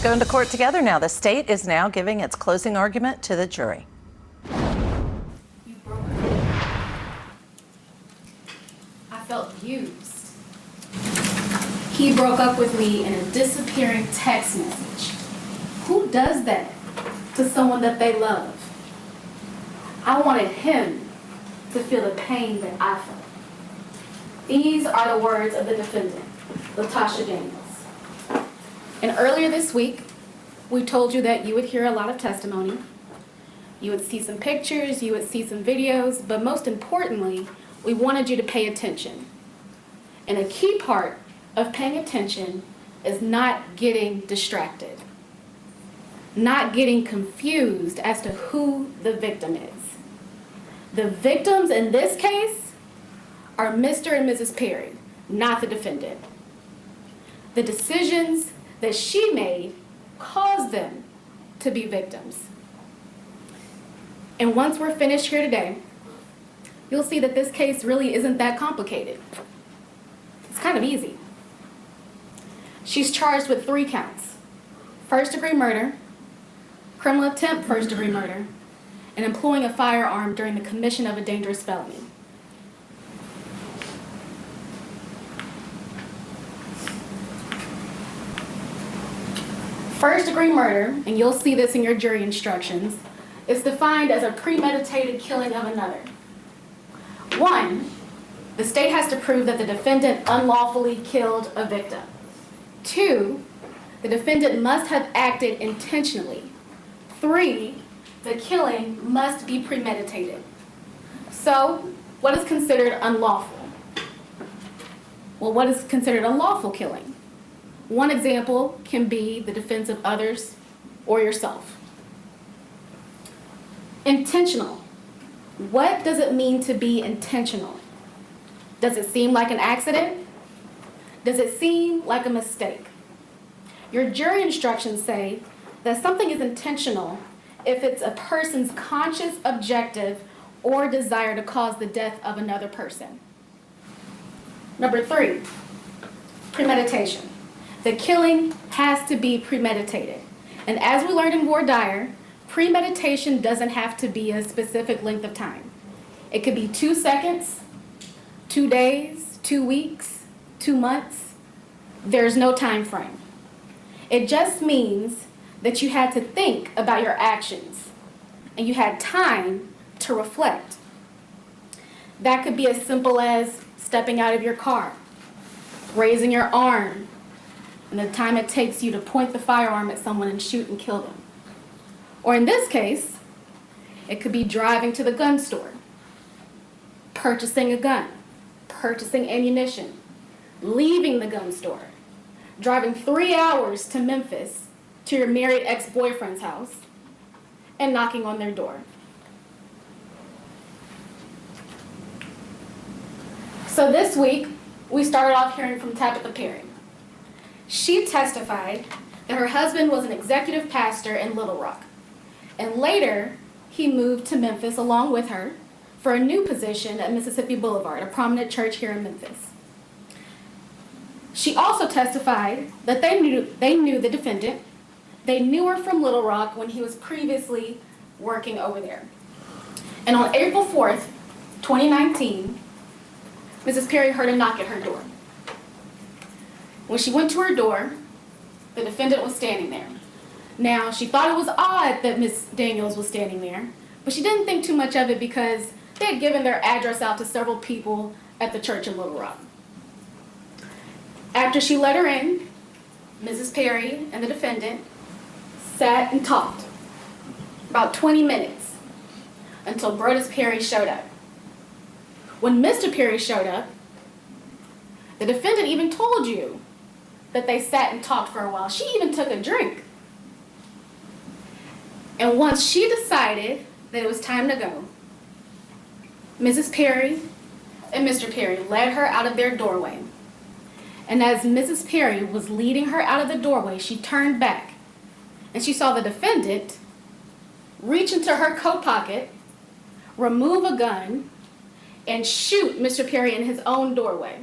go into court together now. The state is now giving its closing argument to the jury. You broke me. I felt used. He broke up with me in a disappearing text message. Who does that to someone that they love? I wanted him to feel the pain that I felt. These are the words of the defendant, Latoshia Daniels. And earlier this week, we told you that you would hear a lot of testimony. You would see some pictures, you would see some videos, but most importantly, we wanted you to pay attention. And a key part of paying attention is not getting distracted, not getting confused as to who the victim is. The victims in this case are Mr. and Mrs. Perry, not the defendant. The decisions that she made caused them to be victims. And once we're finished here today, you'll see that this case really isn't that complicated. It's kind of easy. She's charged with 3 counts: first-degree murder, criminal attempt first-degree murder, and employing a firearm during the commission of a dangerous felony. First-degree murder, and you'll see this in your jury instructions, is defined as a premeditated killing of another. 1, the state has to prove that the defendant unlawfully killed a victim. 2, the defendant must have acted intentionally. 3, the killing must be premeditated. So, what is considered unlawful? Well, what is considered a lawful killing? One example can be the defense of others or yourself. Intentional. What does it mean to be intentional? Does it seem like an accident? Does it seem like a mistake? Your jury instructions say that something is intentional if it's a person's conscious objective or desire to cause the death of another person. Number 3, premeditation. The killing has to be premeditated. And as we learned in voir dire, premeditation doesn't have to be a specific length of time. It could be 2 seconds, 2 days, 2 weeks, 2 months. There's no time frame. It just means that you had to think about your actions and you had time to reflect. That could be as simple as stepping out of your car, raising your arm, and the time it takes you to point the firearm at someone and shoot and kill them. Or in this case, it could be driving to the gun store, purchasing a gun, purchasing ammunition, leaving the gun store, driving 3 hours to Memphis to your married ex-boyfriend's house, and knocking on their door. So this week, we started off hearing from Tabitha Perry. She testified that her husband was an executive pastor in Little Rock, and later he moved to Memphis along with her for a new position at Mississippi Boulevard, a prominent church here in Memphis. She also testified that they knew the defendant. They knew her from Little Rock when he was previously working over there. And on April 4th, 2019, Mrs. Perry heard a knock at her door. When she went to her door, the defendant was standing there. Now, she thought it was odd that Ms. Daniels was standing there, but she didn't think too much of it because they had given their address out to several people at the church in Little Rock. After she let her in, Mrs. Perry and the defendant sat and talked about 20 minutes until Brodus Perry showed up. When Mr. Perry showed up, the defendant even told you that they sat and talked for a while. She even took a drink. And once she decided that it was time to go, Mrs. Perry and Mr. Perry led her out of their doorway. And as Mrs. Perry was leading her out of the doorway, she turned back and she saw the defendant reach into her coat pocket, remove a gun, and shoot Mr. Perry in his own doorway.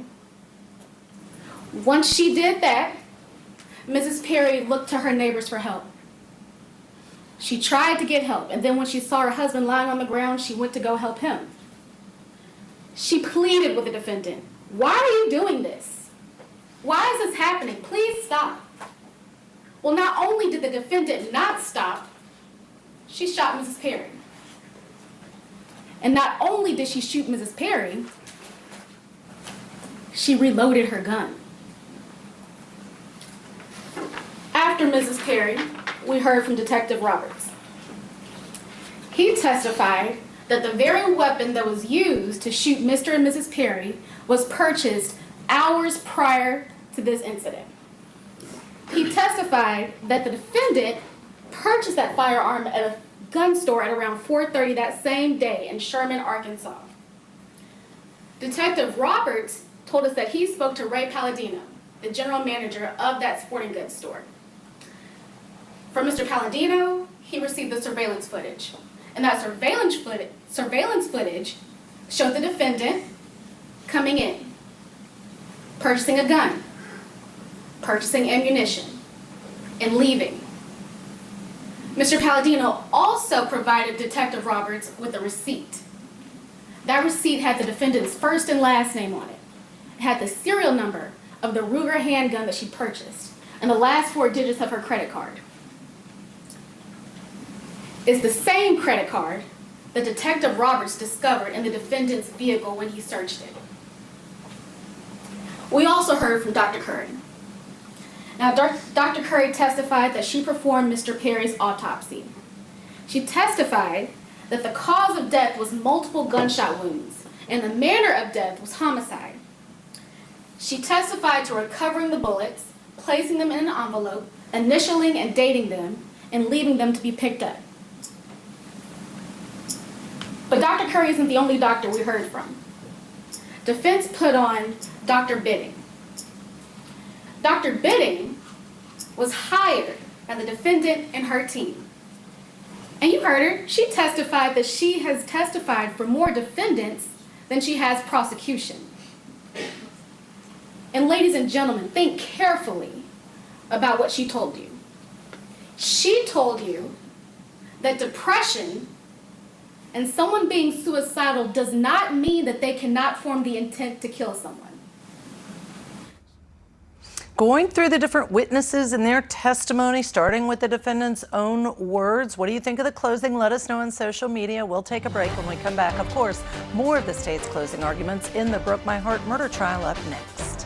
Once she did that, Mrs. Perry looked to her neighbors for help. She tried to get help, and then when she saw her husband lying on the ground, she went to go help him. She pleaded with the defendant, "Why are you doing this? Why is this happening? Please stop." Well, not only did the defendant not stop, she shot Mrs. Perry. And not only did she shoot Mrs. Perry, she reloaded her gun. After Mrs. Perry, we heard from Detective Roberts. He testified that the very weapon that was used to shoot Mr. and Mrs. Perry was purchased hours prior to this incident. He testified that the defendant purchased that firearm at a gun store at around 4:30 that same day in Sherman, Arkansas. Detective Roberts told us that he spoke to Ray Palladino, the general manager of that sporting goods store. From Mr. Palladino, he received the surveillance footage. And that surveillance footage showed the defendant coming in, purchasing a gun, purchasing ammunition, and leaving. Mr. Palladino also provided Detective Roberts with a receipt. That receipt had the defendant's first and last name on it. It had the serial number of the Ruger handgun that she purchased and the last 4 digits of her credit card. It's the same credit card that Detective Roberts discovered in the defendant's vehicle when he searched it. We also heard from Dr. Curry. Now, Dr. Curry testified that she performed Mr. Perry's autopsy. She testified that the cause of death was multiple gunshot wounds, and the manner of death was homicide. She testified to recovering the bullets, placing them in an envelope, initialing and dating them, and leaving them to be picked up. But Dr. Curry isn't the only doctor we heard from. Defense put on Dr. Bidding. Dr. Bidding was hired by the defendant and her team. And you heard her. She testified that she has testified for more defendants than she has prosecution. And ladies and gentlemen, think carefully about what she told you. She told you that depression and someone being suicidal does not mean that they cannot form the intent to kill someone. Going through the different witnesses and their testimony, starting with the defendant's own words, what do you think of the closing? Let us know on social media. We'll take a break. When we come back, of course, more of the state's closing arguments in the Broke My Heart murder trial up next.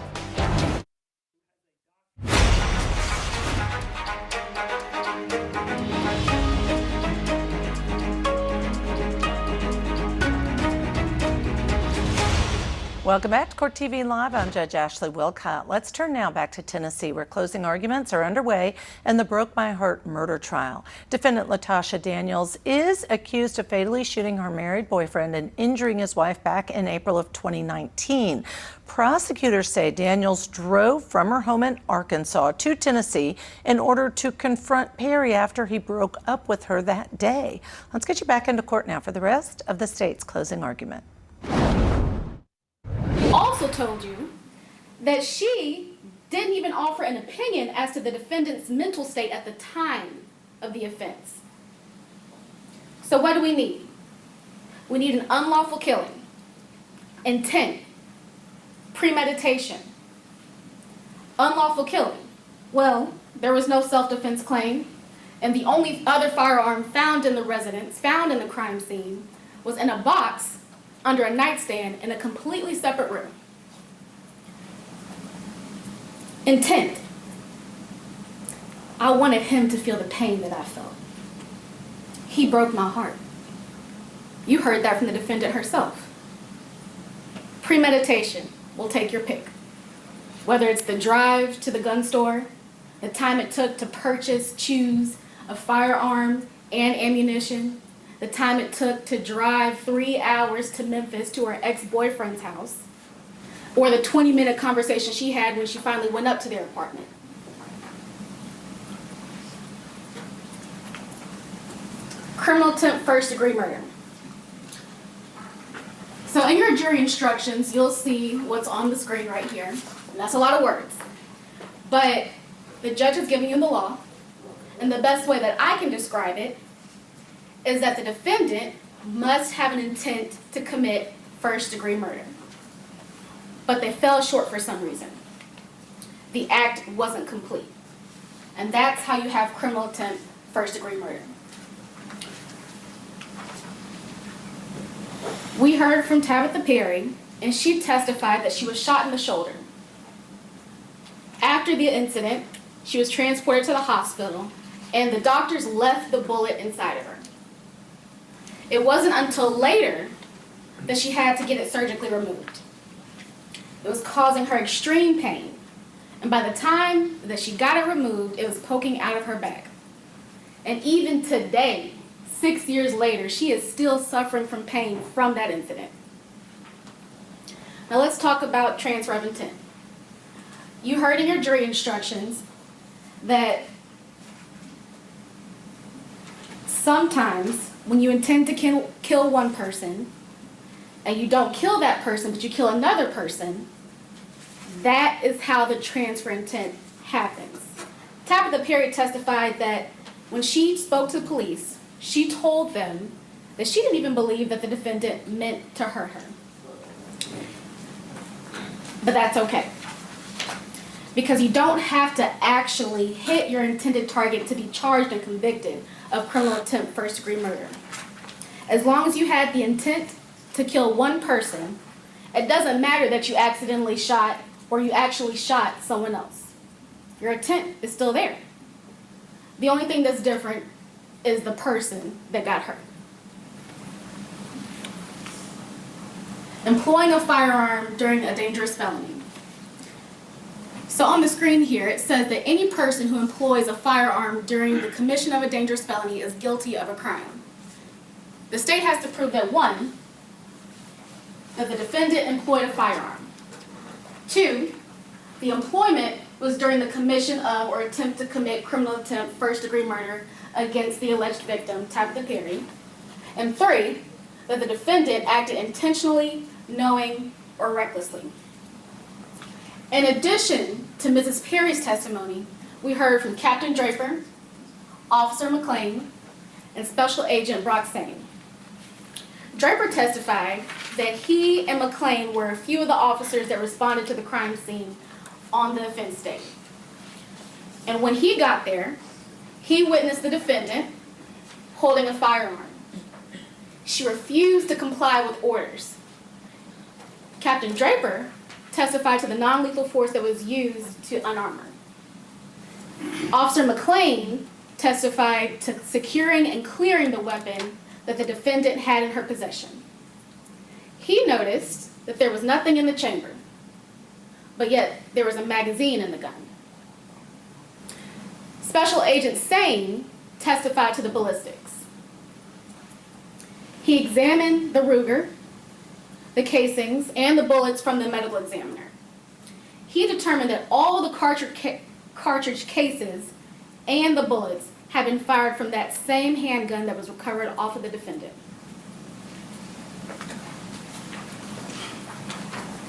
Welcome back to Court TV Live. I'm Judge Ashley Wilcott. Let's turn now back to Tennessee, where closing arguments are underway in the Broke My Heart murder trial. Defendant Latoshia Daniels is accused of fatally shooting her married boyfriend and injuring his wife back in April of 2019. Prosecutors say Daniels drove from her home in Arkansas to Tennessee in order to confront Perry after he broke up with her that day. Let's get you back into court now for the rest of the state's closing argument. Also told you that she didn't even offer an opinion as to the defendant's mental state at the time of the offense. So what do we need? We need an unlawful killing, intent, premeditation, unlawful killing. Well, there was no self-defense claim, and the only other firearm found in the residence, found in the crime scene, was in a box under a nightstand in a completely separate room. Intent. I wanted him to feel the pain that I felt. He broke my heart. You heard that from the defendant herself. Premeditation. We'll take your pick. Whether it's the drive to the gun store, the time it took to purchase, choose a firearm and ammunition, the time it took to drive 3 hours to Memphis to her ex-boyfriend's house, or the 20-minute conversation she had when she finally went up to their apartment. Criminal attempt first-degree murder. So in your jury instructions, you'll see what's on the screen right here. And that's a lot of words. But The judge is giving you the law, and the best way that I can describe it is that the defendant must have an intent to commit first-degree murder. But they fell short for some reason. The act wasn't complete. And that's how you have criminal attempt first-degree murder. We heard from Tabitha Perry, and she testified that she was shot in the shoulder. After the incident, she was transported to the hospital, and the doctors left the bullet inside of her. It wasn't until later that she had to get it surgically removed. It was causing her extreme pain, and by the time that she got it removed, it was poking out of her back. And even today, 6 years later, she is still suffering from pain from that incident. Now let's talk about transfer of intent. You heard in your jury instructions that sometimes when you intend to kill one person and you don't kill that person but you kill another person, that is how the transfer intent happens. Tabitha Perry testified that when she spoke to the police, she told them that she didn't even believe that the defendant meant to hurt her. But that's okay, because you don't have to actually hit your intended target to be charged and convicted of criminal attempt first-degree murder. As long as you had the intent to kill one person, it doesn't matter that you accidentally shot or you actually shot someone else. Your intent is still there. The only thing that's different is the person that got hurt. Employing a firearm during a dangerous felony. So on the screen here, it says that any person who employs a firearm during the commission of a dangerous felony is guilty of a crime. The state has to prove that 1, that the defendant employed a firearm. 2, the employment was during the commission of or attempt to commit criminal attempt first-degree murder against the alleged victim, Tabitha Perry. And 3, that the defendant acted intentionally, knowing, or recklessly. In addition to Mrs. Perry's testimony, we heard from Captain Draper, Officer McLean, and Special Agent Broxane. Draper testified that he and McLean were a few of the officers that responded to the crime scene on the offense date. And when he got there, he witnessed the defendant holding a firearm. She refused to comply with orders. Captain Draper testified to the non-lethal force that was used to unarm her. Officer McLean testified to securing and clearing the weapon that the defendant had in her possession. He noticed that there was nothing in the chamber, but yet there was a magazine in the gun. Special Agent Sane testified to the ballistics. He examined the Ruger, the casings, and the bullets from the medical examiner. He determined that all the cartridge cases and the bullets had been fired from that same handgun that was recovered off of the defendant.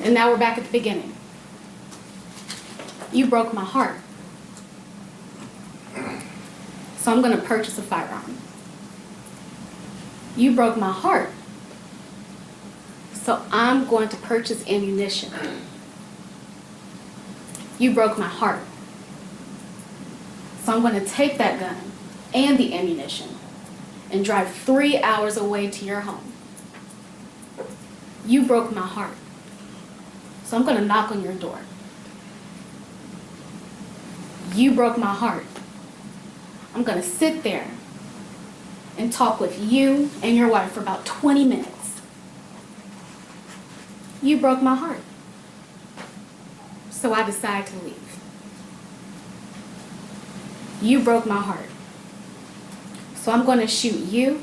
And now we're back at the beginning. You broke my heart. So I'm going to purchase a firearm. You broke my heart. So I'm going to purchase ammunition. You broke my heart. So I'm going to take that gun and the ammunition and drive 3 hours away to your home. You broke my heart. So I'm going to knock on your door. You broke my heart. I'm going to sit there and talk with you and your wife for about 20 minutes. You broke my heart. So I decide to leave. You broke my heart. So I'm going to shoot you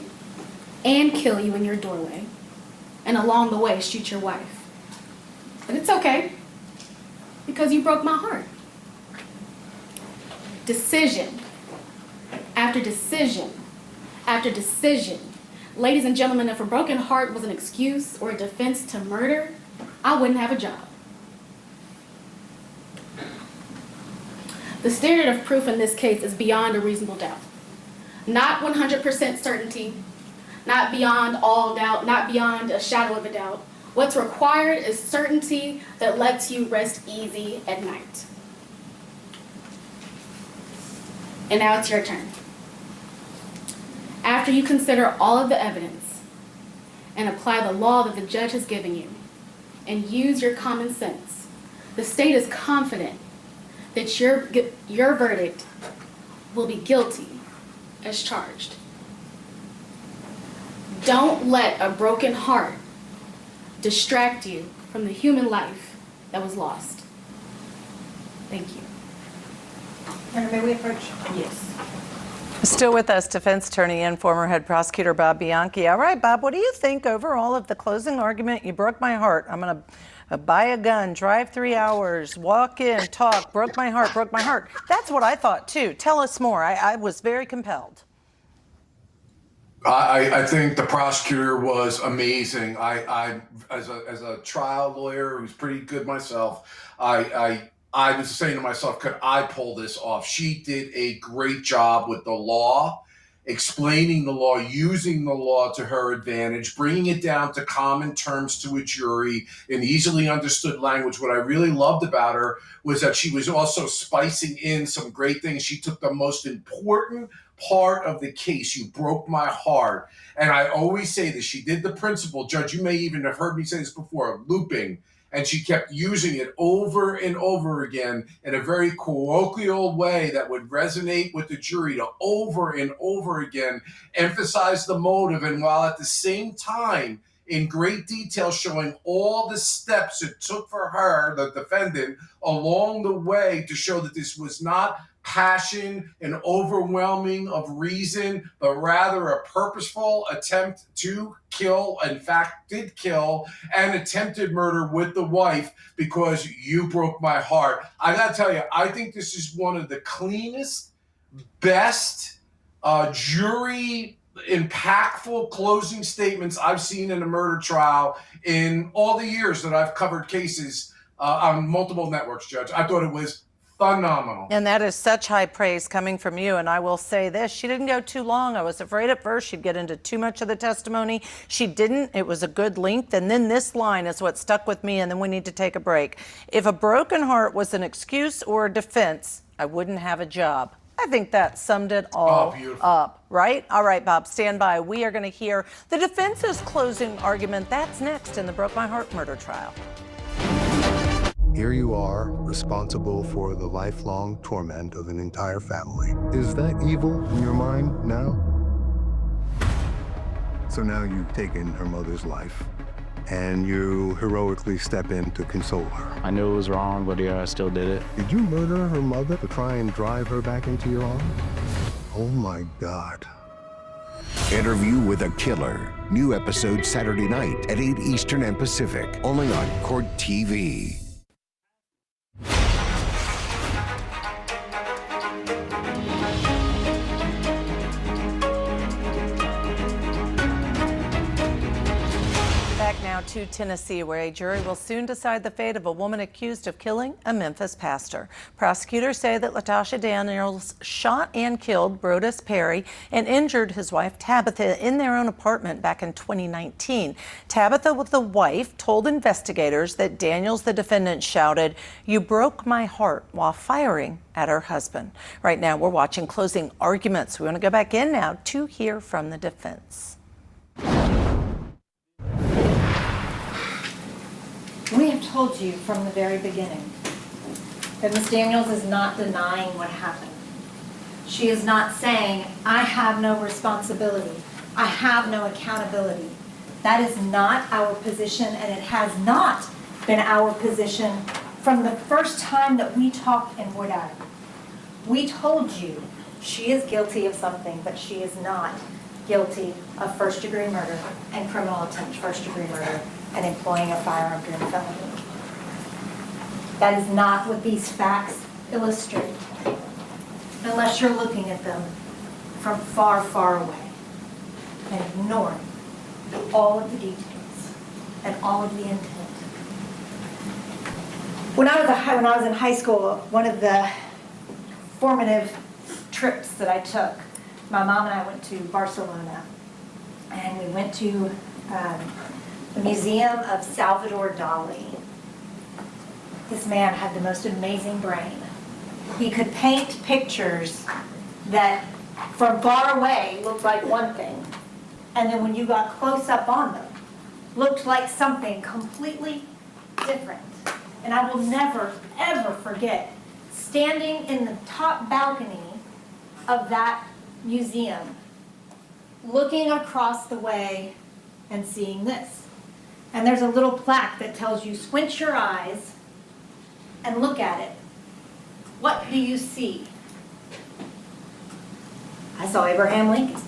and kill you in your doorway, and along the way shoot your wife. But it's okay, because you broke my heart. Decision after decision after decision. Ladies and gentlemen, if a broken heart was an excuse or a defense to murder, I wouldn't have a job. The standard of proof in this case is beyond a reasonable doubt. Not 100% certainty, not beyond all doubt, not beyond a shadow of a doubt. What's required is certainty that lets you rest easy at night. And now it's your turn. After you consider all of the evidence and apply the law that the judge has given you and use your common sense, the state is confident that your verdict will be guilty as charged. Don't let a broken heart distract you from the human life that was lost. Thank you. And may we approach? Yes. Still with us, defense attorney and former head prosecutor Bob Bianchi. All right, Bob, what do you think overall of the closing argument? You broke my heart. I'm going to buy a gun, drive 3 hours, walk in, talk, broke my heart, broke my heart. That's what I thought, too. Tell us more. I was very compelled. I think the prosecutor was amazing. I as a trial lawyer who's pretty good myself, I was saying to myself, could I pull this off? She did a great job with the law, explaining the law, using the law to her advantage, bringing it down to common terms to a jury in easily understood language. What I really loved about her was that she was also spicing in some great things. She took the most important part of the case. You broke my heart. And I always say this, she did the principle, Judge, you may even have heard me say this before, looping. And she kept using it over and over again in a very colloquial way that would resonate with the jury to over and over again emphasize the motive. And while at the same time, in great detail, showing all the steps it took for her, the defendant, along the way to show that this was not passion and overwhelming of reason, but rather a purposeful attempt to kill, in fact did kill, and attempted murder with the wife because you broke my heart. I gotta tell you, I think this is one of the cleanest, best jury impactful closing statements I've seen in a murder trial in all the years that I've covered cases on multiple networks, Judge. I thought it was phenomenal. And that is such high praise coming from you. And I will say this, she didn't go too long. I was afraid at first she'd get into too much of the testimony. She didn't. It was a good length. And then this line is what stuck with me, and then we need to take a break. If a broken heart was an excuse or a defense, I wouldn't have a job. I think that summed it all up, right? All right, Bob, stand by. We are going to hear the defense's closing argument. That's next in the Broke My Heart murder trial. Here you are, responsible for the lifelong torment of an entire family. Is that evil in your mind now? So now you've taken her mother's life, and you heroically step in to console her. I knew it was wrong, but yeah, I still did it. Did you murder her mother to try and drive her back into your arms? Oh my God. Interview with a Killer. New episode Saturday night at 8 Eastern and Pacific, only on Court TV. To Tennessee, where a jury will soon decide the fate of a woman accused of killing a Memphis pastor. Prosecutors say that Latoshia Daniels shot and killed Brodus Perry and injured his wife Tabitha in their own apartment back in 2019. Tabitha, with the wife, told investigators that Daniels, the defendant, shouted, "You broke my heart," while firing at her husband. Right now, we're watching closing arguments. We want to go back in now to hear from the defense. We have told you from the very beginning that Ms. Daniels is not denying what happened. She is not saying, I have no responsibility, I have no accountability. That is not our position, and it has not been our position from the first time that we talked in Wood Island. We told you she is guilty of something, but she is not guilty of first-degree murder and criminal attempt first-degree murder and employing a firearm during a felony. That is not what these facts illustrate, unless you're looking at them from far, far away and ignoring all of the details and all of the intent. When I was in high school, one of the formative trips that I took. My mom and I went to Barcelona, and we went to the Museum of Salvador Dali. This man had the most amazing brain. He could paint pictures that from far away looked like one thing, and then when you got close up on them, looked like something completely different. And I will never, ever forget standing in the top balcony of that museum, looking across the way and seeing this. And there's a little plaque that tells you, squint your eyes and look at it. What do you see? I saw Abraham Lincoln.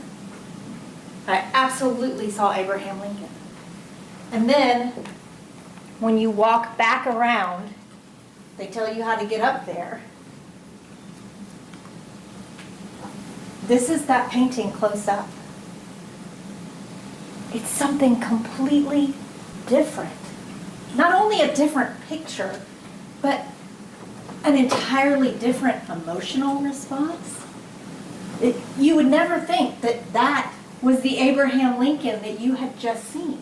I absolutely saw Abraham Lincoln. And then, when you walk back around, they tell you how to get up there. This is that painting close up. It's something completely different. Not only a different picture, but an entirely different emotional response. You would never think that that was the Abraham Lincoln that you had just seen.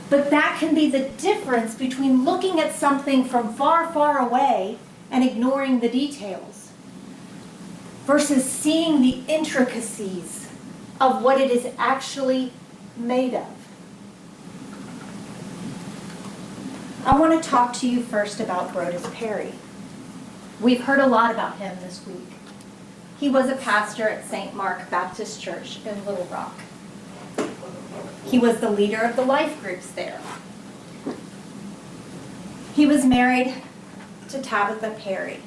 But that can be the difference between looking at something from far, far away and ignoring the details versus seeing the intricacies of what it is actually made of. I want to talk to you first about Brodus Perry. We've heard a lot about him this week. He was a pastor at St. Mark Baptist Church in Little Rock. He was the leader of the life groups there. He was married to Tabitha Perry.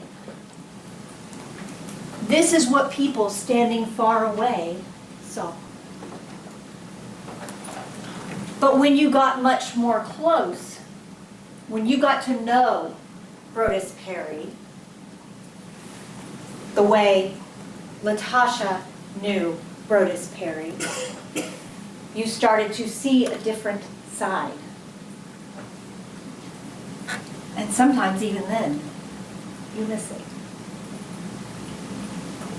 This is what people standing far away saw. But when you got much more close, when you got to know Brodus Perry, the way Latoshia knew Brodus Perry, you started to see a different side. And sometimes even then, you miss it.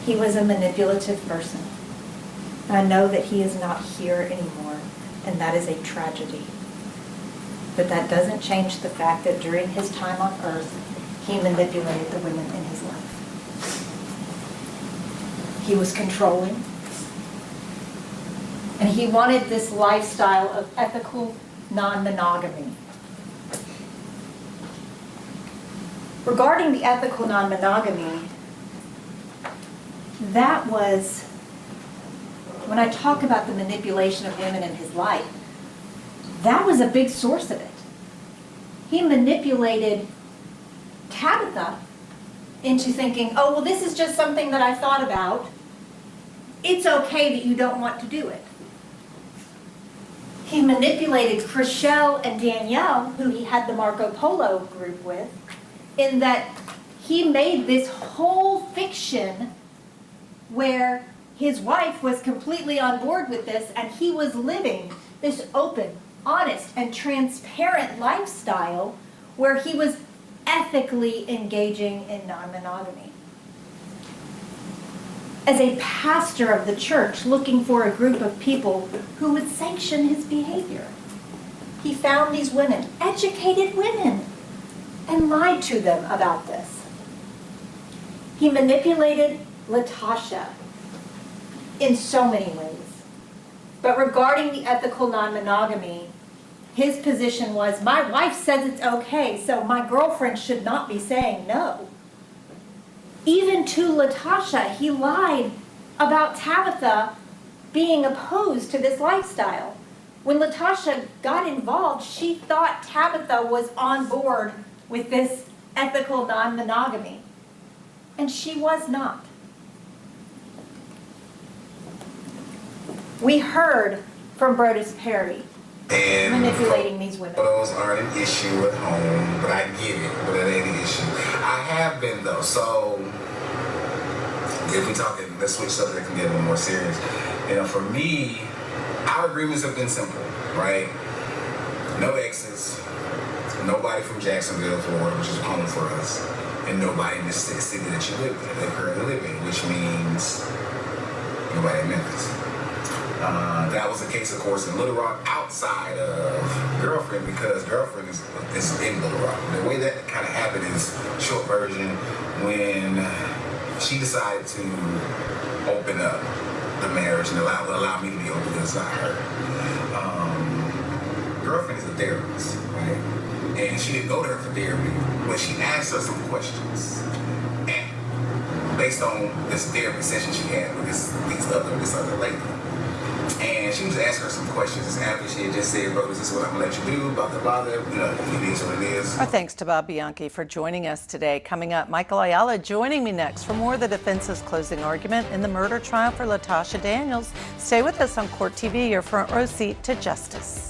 He was a manipulative person. And I know that he is not here anymore, and that is a tragedy. But that doesn't change the fact that during his time on earth, he manipulated the women in his life. He was controlling. And he wanted this lifestyle of ethical non-monogamy. Regarding the ethical non-monogamy, that was, when I talk about the manipulation of women in his life, that was a big source of it. He manipulated Tabitha into thinking, oh, well, this is just something that I thought about. It's okay that you don't want to do it. He manipulated Chriselle and Danielle, who he had the Marco Polo group with, in that he made this whole fiction where his wife was completely on board with this, and he was living this open, honest, and transparent lifestyle where he was ethically engaging in non-monogamy. As a pastor of the church looking for a group of people who would sanction his behavior, he found these women, educated women, and lied to them about this. He manipulated Latoshia in so many ways. But regarding the ethical non-monogamy, his position was, my wife says it's okay, so my girlfriend should not be saying no. Even to Latoshia, he lied about Tabitha being opposed to this lifestyle. When Latoshia got involved, she thought Tabitha was on board with this ethical non-monogamy, and she was not. We heard from Brodus Perry manipulating these women. Those aren't an issue at home, but I get it, but it ain't an issue. I have been though, so if we talking, let's switch subject and get a little more serious. You know, for me, our agreements have been simple, right? No exes, nobody from Jacksonville, Florida, which is home for us, and nobody in the city that you live in, that currently live in, which means nobody in Memphis. That was the case, of course, in Little Rock outside of Girlfriend, because Girlfriend is in Little Rock. The way that kind of happened is, short version, when she decided to open up the marriage and allow me to be open inside her. Girlfriend is a therapist, right? And she didn't go to her for therapy, but she asked her some questions. And based on this therapy session she had with this other lady. And she was asking her some questions after she had just said, bro, is this what I'm gonna let you do? Blah, blah, blah. You know, it is what it is. Our thanks to Bob Bianchi for joining us today. Coming up, Michael Ayala joining me next for more of the defense's closing argument in the murder trial for Latoshia Daniels. Stay with us on Court TV, your front row seat to justice.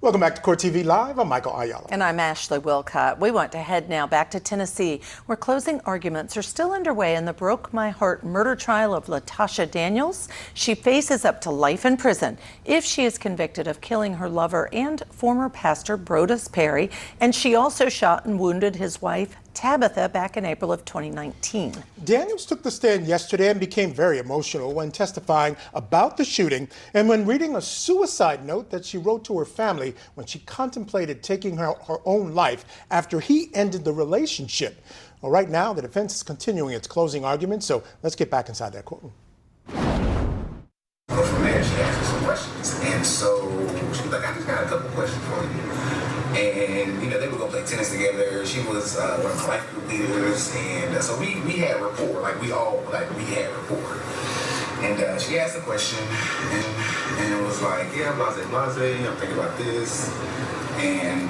Welcome back to Court TV Live. I'm Michael Ayala. And I'm Ashley Wilcott. We want to head now back to Tennessee, where closing arguments are still underway in the Broke My Heart murder trial of Latoshia Daniels. She faces up to life in prison if she is convicted of killing her lover and former pastor Brodus Perry, and she also shot and wounded his wife Tabitha back in April of 2019. Daniels took the stand yesterday and became very emotional when testifying about the shooting and when reading a suicide note that she wrote to her family when she contemplated taking her own life after he ended the relationship. Well, right now, the defense is continuing its closing argument, so let's get back inside that courtroom. From there, she asked me some questions, and so she was like, I just got a couple questions for you. And, you know, they were going to play tennis together. She was one of the life group leaders. And so we had rapport. We had rapport. And she asked a question and it was like, yeah, blase, I'm thinking about this. And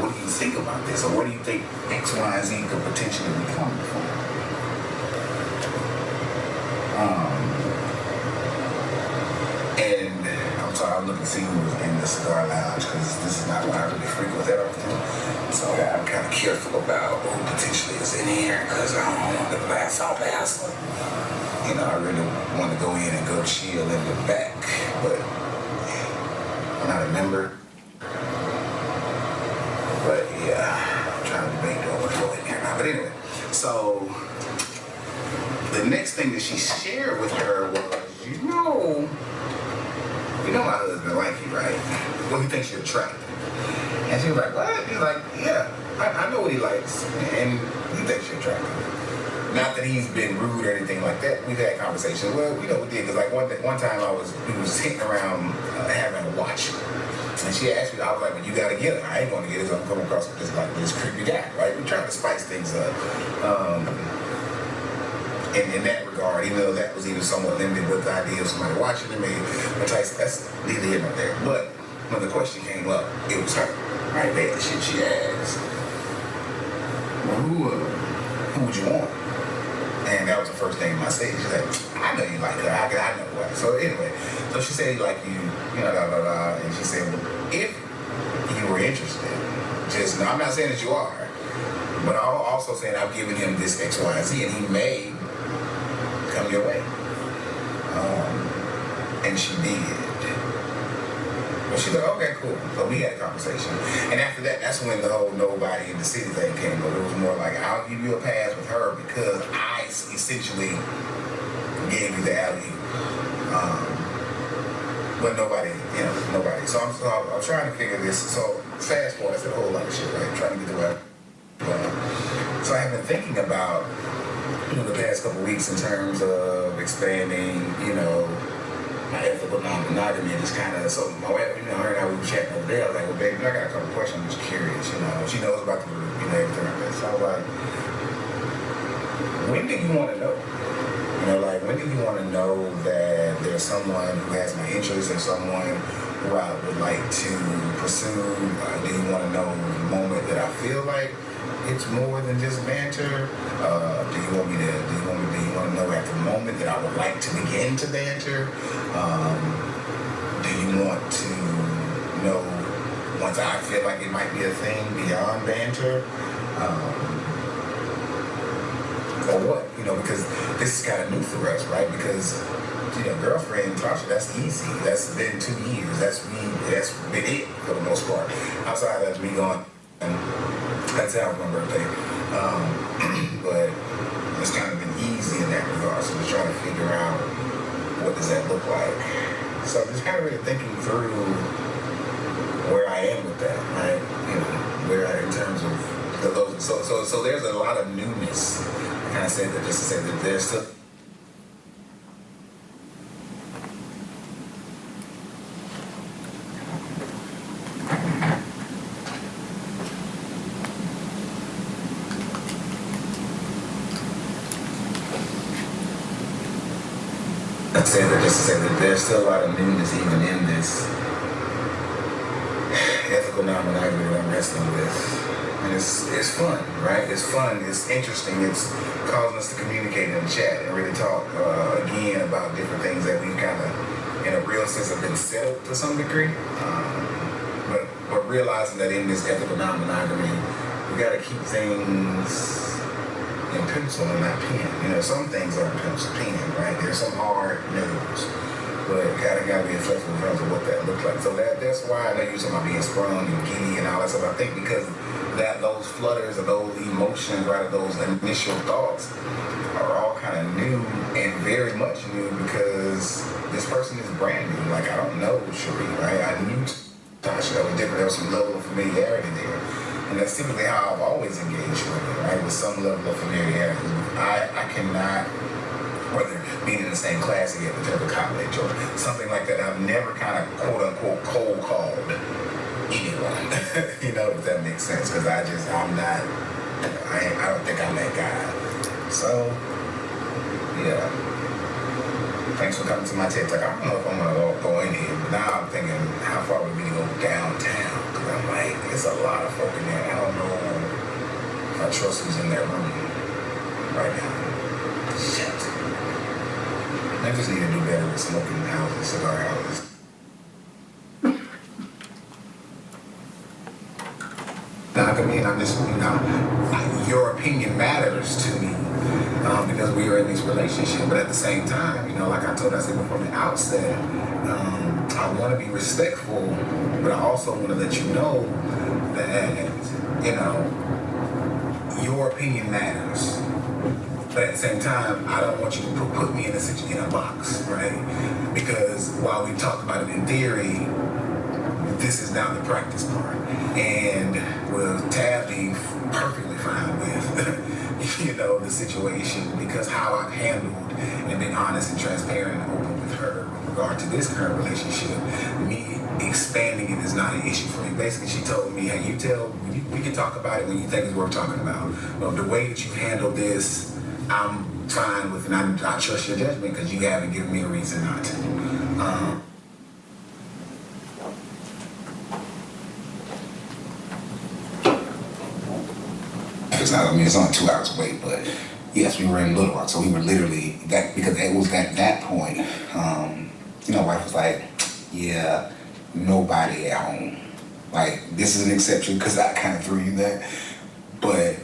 what do you think about this? Or what do you think X, Y, and Z could potentially become from? And I'm sorry, I'm looking to see who was in the cigar lounge because this is not what I really frequent that often. So I'm kind of careful about who potentially is in here because I don't want to pass off as. You know, I really want to go in and go chill in the back, but I'm not a member. But yeah, I'm trying to debate on what to go in there now. But anyway, so the next thing that she shared with her was, you know my husband like you, right? Well, he thinks you're attractive. And she was like, what? He's like, yeah, I know what he likes, and he thinks you're attractive. Not that he's been rude or anything like that. We've had conversations. Well, you know, we did, because like one time we was hitting around having a watch. And she asked me, I was like, well, you got to get it. I ain't going to get it, so I'm coming across with this creepy guy, right? We're trying to spice things up. In that regard, even though that was even somewhat limited with the idea of somebody watching it, that's neither here nor there. But when the question came up, it was her, right there. The shit she asked, well, who would you want? And that was the first thing I said. She's like, I know you like her. I know why. So anyway, so she said, like you know, blah, blah, blah. And she said, well, if you were interested, just, I'm not saying that you are, but I'm also saying I've given him this X, Y, and Z, and he may come your way. And she did. But she's like, okay, cool. So we had a conversation. And after that, that's when the whole nobody in the city thing came up. It was more like, I'll give you a pass with her because I essentially gave you the alley. But nobody. So I'm trying to figure this. So fast forward, that's a whole lot of shit, right? Trying to get the way. So I've been thinking about the past couple weeks in terms of expanding, my ethical non-monogamy, and just kind of, so my wife, her and I, we were chatting over there. I was like, well, baby, I got a couple questions. I'm just curious, She knows about the group, everything like that. So I was like, when do you want to know? When do you want to know that there's someone who has my interest or someone who I would like to pursue? Do you want to know the moment that I feel like it's more than just banter? Do you want to know at the moment that I would like to begin to banter? Do you want to know once I feel like it might be a thing beyond banter, or what, because this is kind of new for us, right? Because, girlfriend, Tasha, that's easy. That's been 2 years. That's been it for the most part. Outside of me going, that's out my birthday. But it's kind of been easy in that regard. So just trying to figure out what does that look like. So just kind of really thinking through where I am with that, right? Where I, in terms of those. So there's a lot of newness. I kind of said that just to say that there's still. I say that just to say that there's still a lot of newness even in this ethical non-monogamy that I'm wrestling with. And it's fun, right? It's fun, it's interesting, it's causing us to communicate and chat and really talk again about different things that we kind of, in a real sense, have been settled to some degree. But realizing that in this ethical non-monogamy, we got to keep things in pencil and not pen. Some things are in pencil, pen, right? There's some hard news, but gotta be flexible in terms of what that looks like. So that's why I know you're talking about being sprung and giddy and all that stuff. I think because those flutters or those emotions, right, or those initial thoughts are all kind of new and very much new because this person is brand new. Like, I don't know Cherie, right? I knew Tasha, that was different. There was some level of familiarity there. And that's typically how I've always engaged with it, right? With some level of familiarity. I cannot, whether being in the same class again in terms of college or something like that, I've never kind of quote unquote cold called anyone. If that makes sense. Because I'm not, I don't think I'm that guy. So, yeah. Thanks for coming to my TED Talk. I don't know if I'm gonna go in here, but now I'm thinking how far would we go downtown? Because I'm like, there's a lot of folk in there. I don't know if I trust who's in that room right now. Shit. I just need to do better with smoking houses, cigar houses. I'm just, your opinion matters to me because we are in this relationship. But at the same time, like I said from the outset, I want to be respectful, but I also want to let you know that, your opinion matters. But at the same time, I don't want you to put me in a box, right? Because while we talked about it in theory, this is now the practice part. And with Tab being perfectly fine with, the situation, because how I've handled and been honest and transparent and open with her with regard to this current relationship, me expanding it is not an issue for me. Basically, she told me, hey, we can talk about it when you think it's worth talking about. But the way that you handle this, I'm fine with, and I trust your judgment because you haven't given me a reason not to. It's only 2 hours away, but yes, we were in Little Rock, so we were literally because it was at that point. Wife was like, yeah, nobody at home. Like, this is an exception because I kind of threw you that, but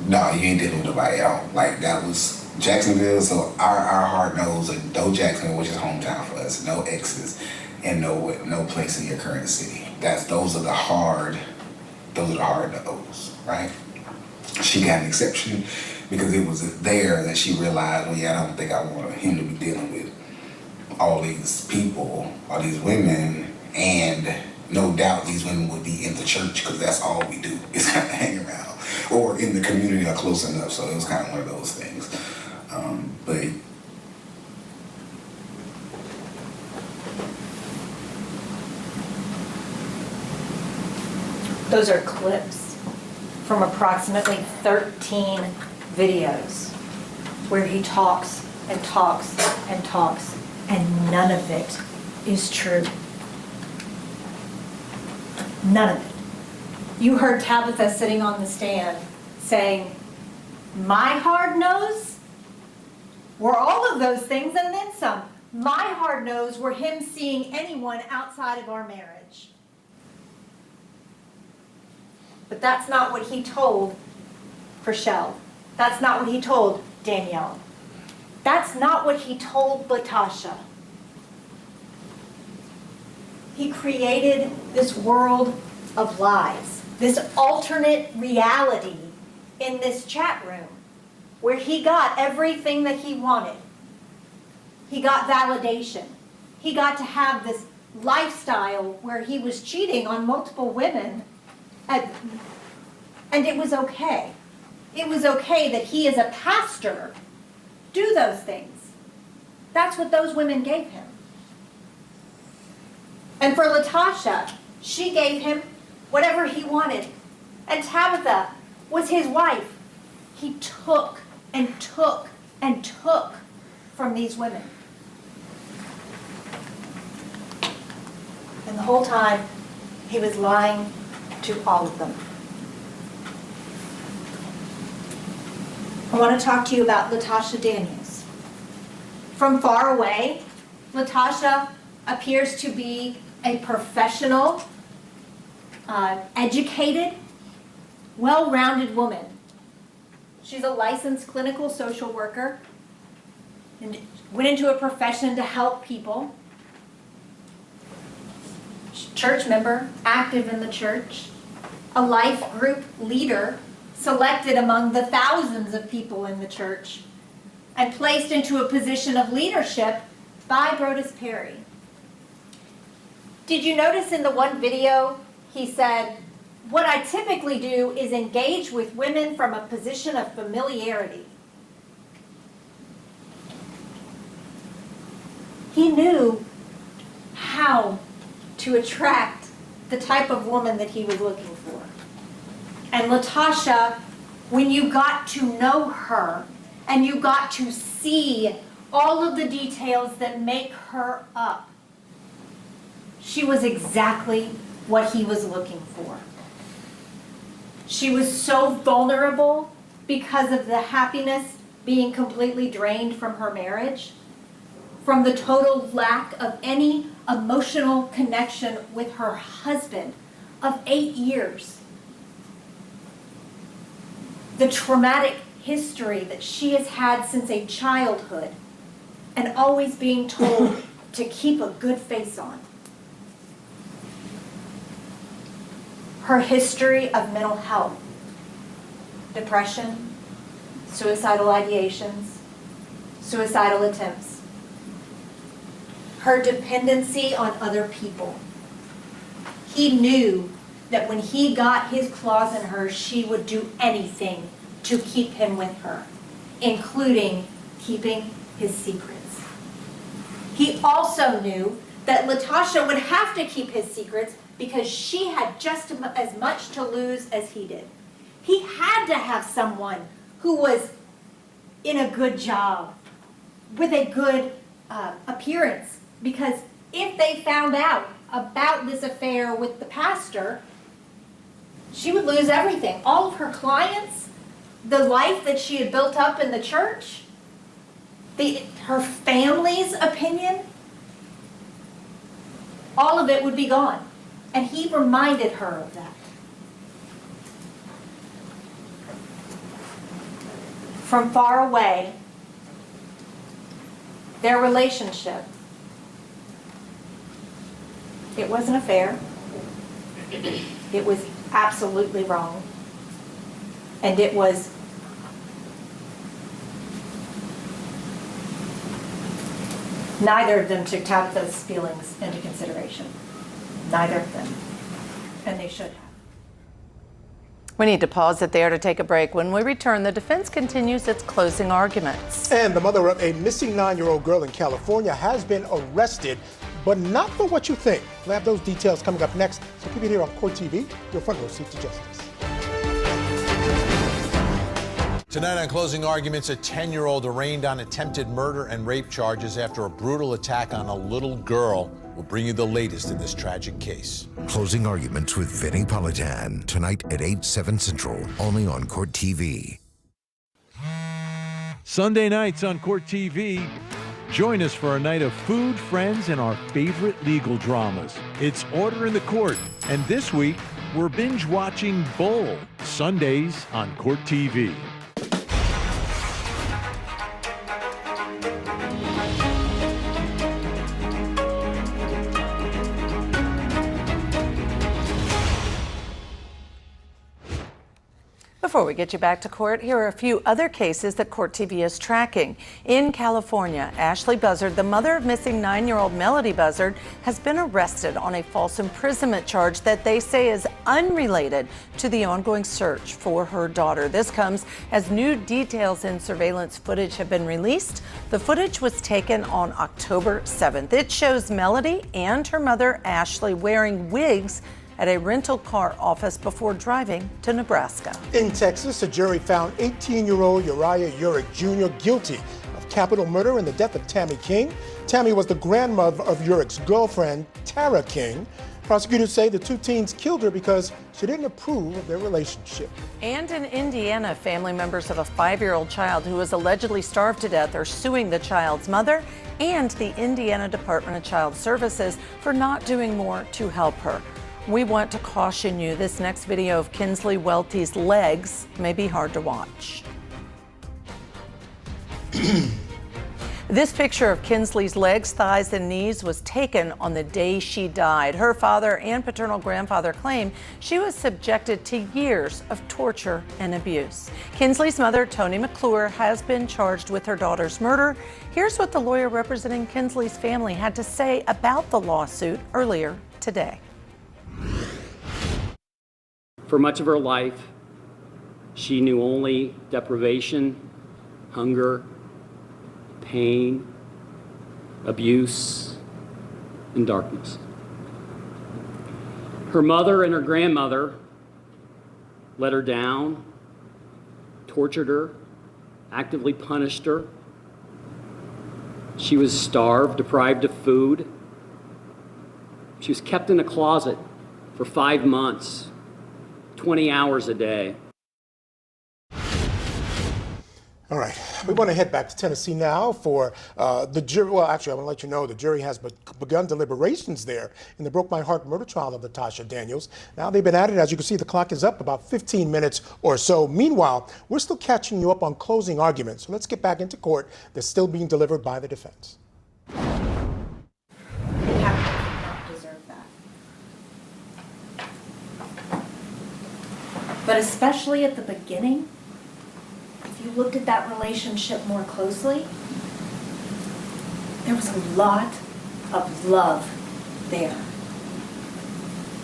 no, you ain't dealing with nobody at home. Like, that was Jacksonville, so our hard knows, no Jacksonville, which is hometown for us, no exes, and no place in your current city. Those are the hard no's, right? She got an exception because it was there that she realized, well, yeah, I don't think I want him to be dealing with all these people, all these women, and no doubt these women would be in the church because that's all we do is kind of hang around, or in the community or close enough. So it was kind of one of those things. But those are clips from approximately 13 videos where he talks and talks and talks, and none of it is true. None of it. You heard Tabitha sitting on the stand saying, my hard nose were all of those things and then some. My hard nose were him seeing anyone outside of our marriage. But that's not what he told Rochelle. That's not what he told Danielle. That's not what he told Latasha. He created this world of lies, this alternate reality in this chat room where he got everything that he wanted. He got validation. He got to have this lifestyle where he was cheating on multiple women, and it was okay. It was okay that he, as a pastor, do those things. That's what those women gave him. And for Latasha, she gave him whatever he wanted. And Tabitha was his wife. He took and took and took from these women. And the whole time, he was lying to all of them. I want to talk to you about Latoshia Daniels. From far away, Latasha appears to be a professional, educated, well-rounded woman. She's a licensed clinical social worker and went into a profession to help people. Church member, active in the church, a life group leader, selected among the thousands of people in the church, and placed into a position of leadership by Brodus Perry. Did you notice in the one video he said, "What I typically do is engage with women from a position of familiarity." He knew how to attract the type of woman that he was looking for. And Latasha, when you got to know her and you got to see all of the details that make her up, she was exactly what he was looking for. She was so vulnerable because of the happiness being completely drained from her marriage, from the total lack of any emotional connection with her husband of 8 years. The traumatic history that she has had since a childhood, and always being told to keep a good face on. Her history of mental health, depression, suicidal ideations, suicidal attempts. Her dependency on other people. He knew that when he got his claws in her, she would do anything to keep him with her, including keeping his secrets. He also knew that Latasha would have to keep his secrets because she had just as much to lose as he did. He had to have someone who was in a good job, with a good appearance, because if they found out about this affair with the pastor, she would lose everything. All of her clients, the life that she had built up in the church, her family's opinion, all of it would be gone. And he reminded her of that. From far away, their relationship, it wasn't a affair. It was absolutely wrong. And it was neither of them took Tabitha's feelings into consideration. Neither of them. And they should have. We need to pause it there to take a break. When we return, the defense continues its closing arguments. And the mother of a missing 9-year-old girl in California has been arrested, but not for what you think. We'll have those details coming up next. So keep it here on Court TV, your front row seat to justice. Tonight on Closing Arguments, a 10-year-old arraigned on attempted murder and rape charges after a brutal attack on a little girl. We'll bring you the latest in this tragic case. Closing Arguments with Vinnie Politan, tonight at 8/7 Central, only on Court TV. Sunday nights on Court TV. Join us for a night of food, friends, and our favorite legal dramas. It's Order in the Court, and this week, We're binge watching Bull, Sundays on Court TV. Before we get you back to court, here are a few other cases that Court TV is tracking. In California, Ashley Buzzard, the mother of missing 9-year-old Melody Buzzard, has been arrested on a false imprisonment charge that they say is unrelated to the ongoing search for her daughter. This comes as new details in surveillance footage have been released. The footage was taken on October 7th. It shows Melody and her mother, Ashley, wearing wigs at a rental car office before driving to Nebraska. In Texas, a jury found 18-year-old Uriah Urick Jr. guilty of capital murder in the death of Tammy King. Tammy was the grandmother of Urick's girlfriend, Tara King. Prosecutors say the two teens killed her because she didn't approve of their relationship. And in Indiana, family members of a 5-year-old child who was allegedly starved to death are suing the child's mother and the Indiana Department of Child Services for not doing more to help her. We want to caution you, this next video of Kinsley Welty's legs may be hard to watch. This picture of Kinsley's legs, thighs, and knees was taken on the day she died. Her father and paternal grandfather claim she was subjected to years of torture and abuse. Kinsley's mother, Toni McClure, has been charged with her daughter's murder. Here's what the lawyer representing Kinsley's family had to say about the lawsuit earlier today. For much of her life, she knew only deprivation, hunger, pain, abuse, and darkness. Her mother and her grandmother let her down, tortured her, actively punished her. She was starved, deprived of food. She was kept in a closet for 5 months, 20 hours a day. All right, we want to head back to Tennessee now for the jury. Well, actually, I want to let you know the jury has begun deliberations there in the Broke My Heart murder trial of Latoshia Daniels. Now they've been at it. As you can see, the clock is up about 15 minutes or so. Meanwhile, we're still catching you up on closing arguments. So let's get back into court. They're still being delivered by the defense. But especially at the beginning, if you looked at that relationship more closely, there was a lot of love there.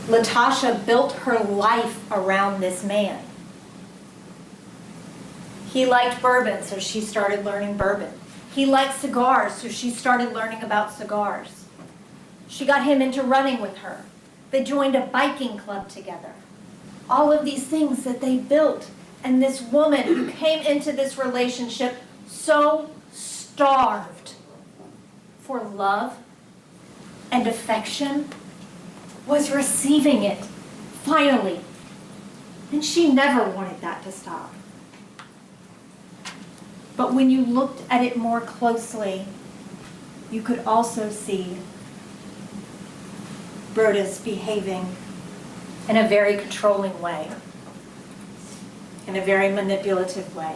Latoshia built her life around this man. He liked bourbon, so she started learning bourbon. He liked cigars, so she started learning about cigars. She got him into running with her. They joined a biking club together. All of these things that they built. And this woman who came into this relationship so starved for love and affection was receiving it, finally. And she never wanted that to stop. But when you looked at it more closely, you could also see Brodus behaving in a very controlling way, in a very manipulative way.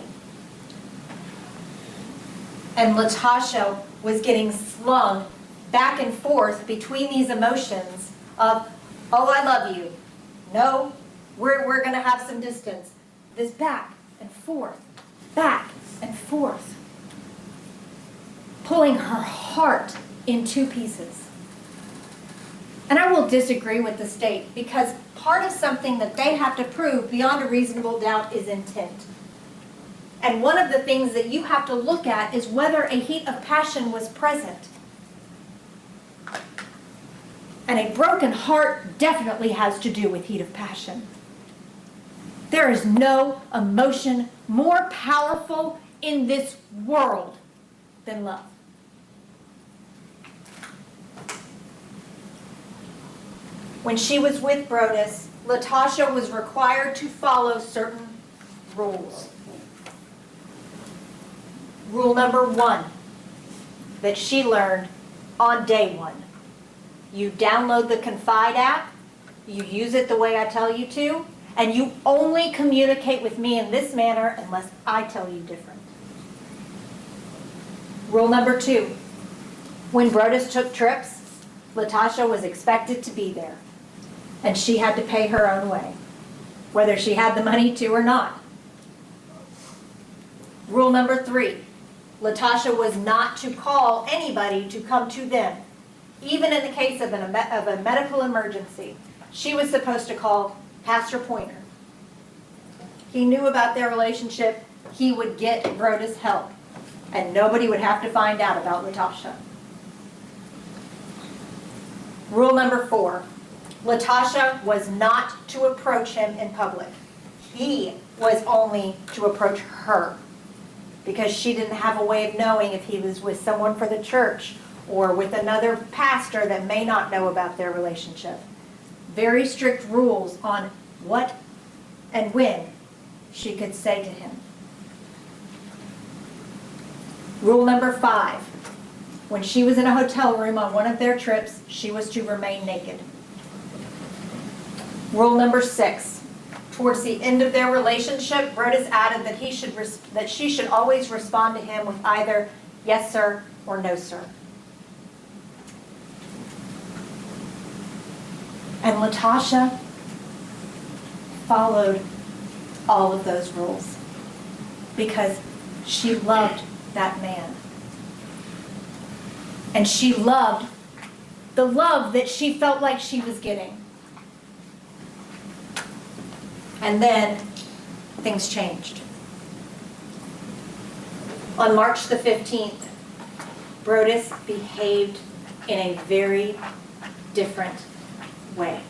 And Latoshia was getting slung back and forth between these emotions of, oh, I love you. No, we're going to have some distance. This back and forth, pulling her heart in two pieces. And I will disagree with the state because part of something that they have to prove beyond a reasonable doubt is intent. And one of the things that you have to look at is whether a heat of passion was present. And a broken heart definitely has to do with heat of passion. There is no emotion more powerful in this world than love. When she was with Brodus, Latoshia was required to follow certain rules. Rule number 1 that she learned on day 1. You download the Confide app you use it the way I tell you to, and you only communicate with me in this manner unless I tell you different. Rule number 2, when Brodus took trips, Latasha was expected to be there, and she had to pay her own way, whether she had the money to or not. Rule number 3, Latasha was not to call anybody to come to them. Even in the case of a medical emergency, she was supposed to call Pastor Pointer. He knew about their relationship. He would get Brodus help, and nobody would have to find out about Latasha. Rule number 4, Latasha was not to approach him in public. He was only to approach her, because she didn't have a way of knowing if he was with someone for the church or with another pastor that may not know about their relationship. Very strict rules on what and when she could say to him. Rule number 5, when she was in a hotel room on one of their trips, she was to remain naked. Rule number 6, towards the end of their relationship, Brodus added that she should always respond to him with either yes sir or no sir. And Latasha followed all of those rules because she loved that man. And she loved the love that she felt like she was getting. And then things changed. On March the 15th, Brodus behaved in a very different way.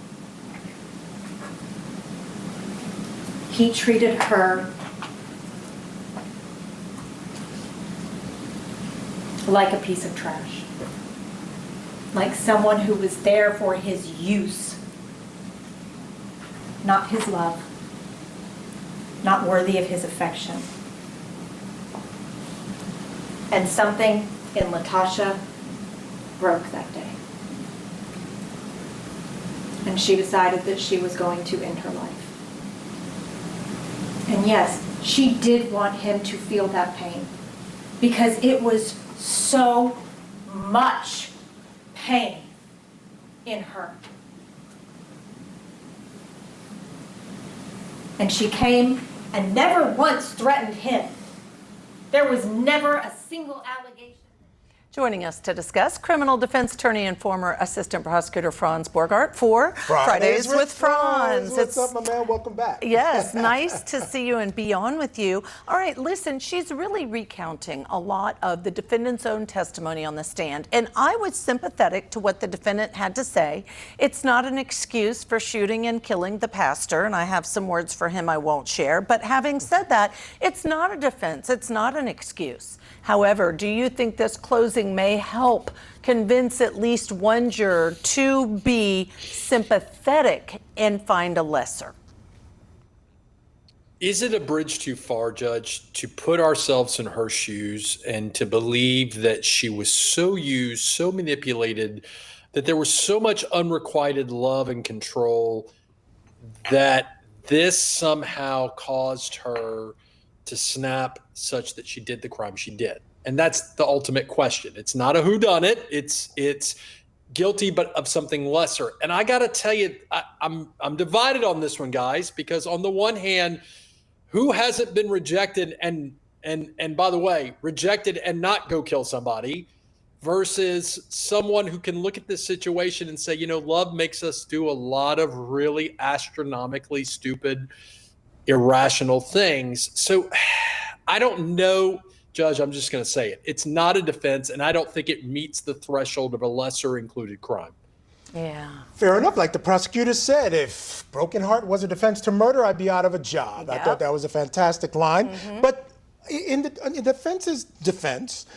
He treated her like a piece of trash, like someone who was there for his use, not his love, not worthy of his affection. And something in Latasha broke that day. And she decided that she was going to end her life. And yes, she did want him to feel that pain because it was so much pain in her. And she came and never once threatened him. There was never a single allegation. Joining us to discuss, criminal defense attorney and former assistant prosecutor Franz Borgart for Fridays with Franz. What's up, my man? Welcome back. Yes, nice to see you and be on with you. All right, listen, she's really recounting a lot of the defendant's own testimony on the stand, and I was sympathetic to what the defendant had to say. It's not an excuse for shooting and killing the pastor, and I have some words for him I won't share, but having said that, it's not a defense, it's not an excuse. However, do you think this closing may help convince at least one juror to be sympathetic and find a lesser? Is it a bridge too far, Judge, to put ourselves in her shoes and to believe that she was so used, so manipulated, that there was so much unrequited love and control that this somehow caused her to snap such that she did the crime she did? And that's the ultimate question. It's not a whodunit. It's guilty, but of something lesser. And I got to tell you, I'm divided on this one, guys, because on the one hand, who hasn't been rejected and by the way, rejected and not go kill somebody versus someone who can look at this situation and say, you know, love makes us do a lot of really astronomically stupid, irrational things. So I don't know, Judge, I'm just going to say it. It's not a defense, and I don't think it meets the threshold of a lesser included crime. Yeah. Fair enough. Like the prosecutor said, if broken heart was a defense to murder, I'd be out of a job. Yep. I thought that was a fantastic line. Mm-hmm. But in the defense's defense,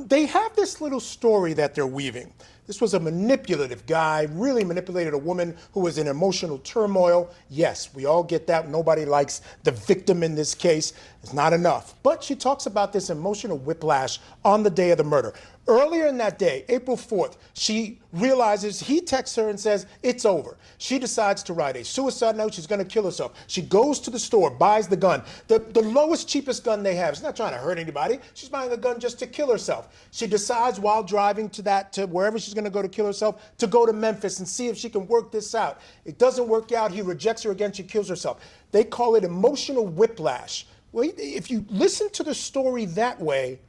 they have this little story that they're weaving. This was a manipulative guy, really manipulated a woman who was in emotional turmoil. Yes, we all get that. Nobody likes the victim in this case. It's not enough. But she talks about this emotional whiplash on the day of the murder. Earlier in that day, April 4th, she realizes, he texts her and says, it's over. She decides to write a suicide note. She's going to kill herself. She goes to the store, buys the gun, the lowest, cheapest gun they have. She's not trying to hurt anybody. She's buying the gun just to kill herself. She decides while driving to wherever she's going to go to kill herself, to go to Memphis and see if she can work this out. It doesn't work out. He rejects her again. She kills herself. They call it emotional whiplash. Well, if you listen to the story that way,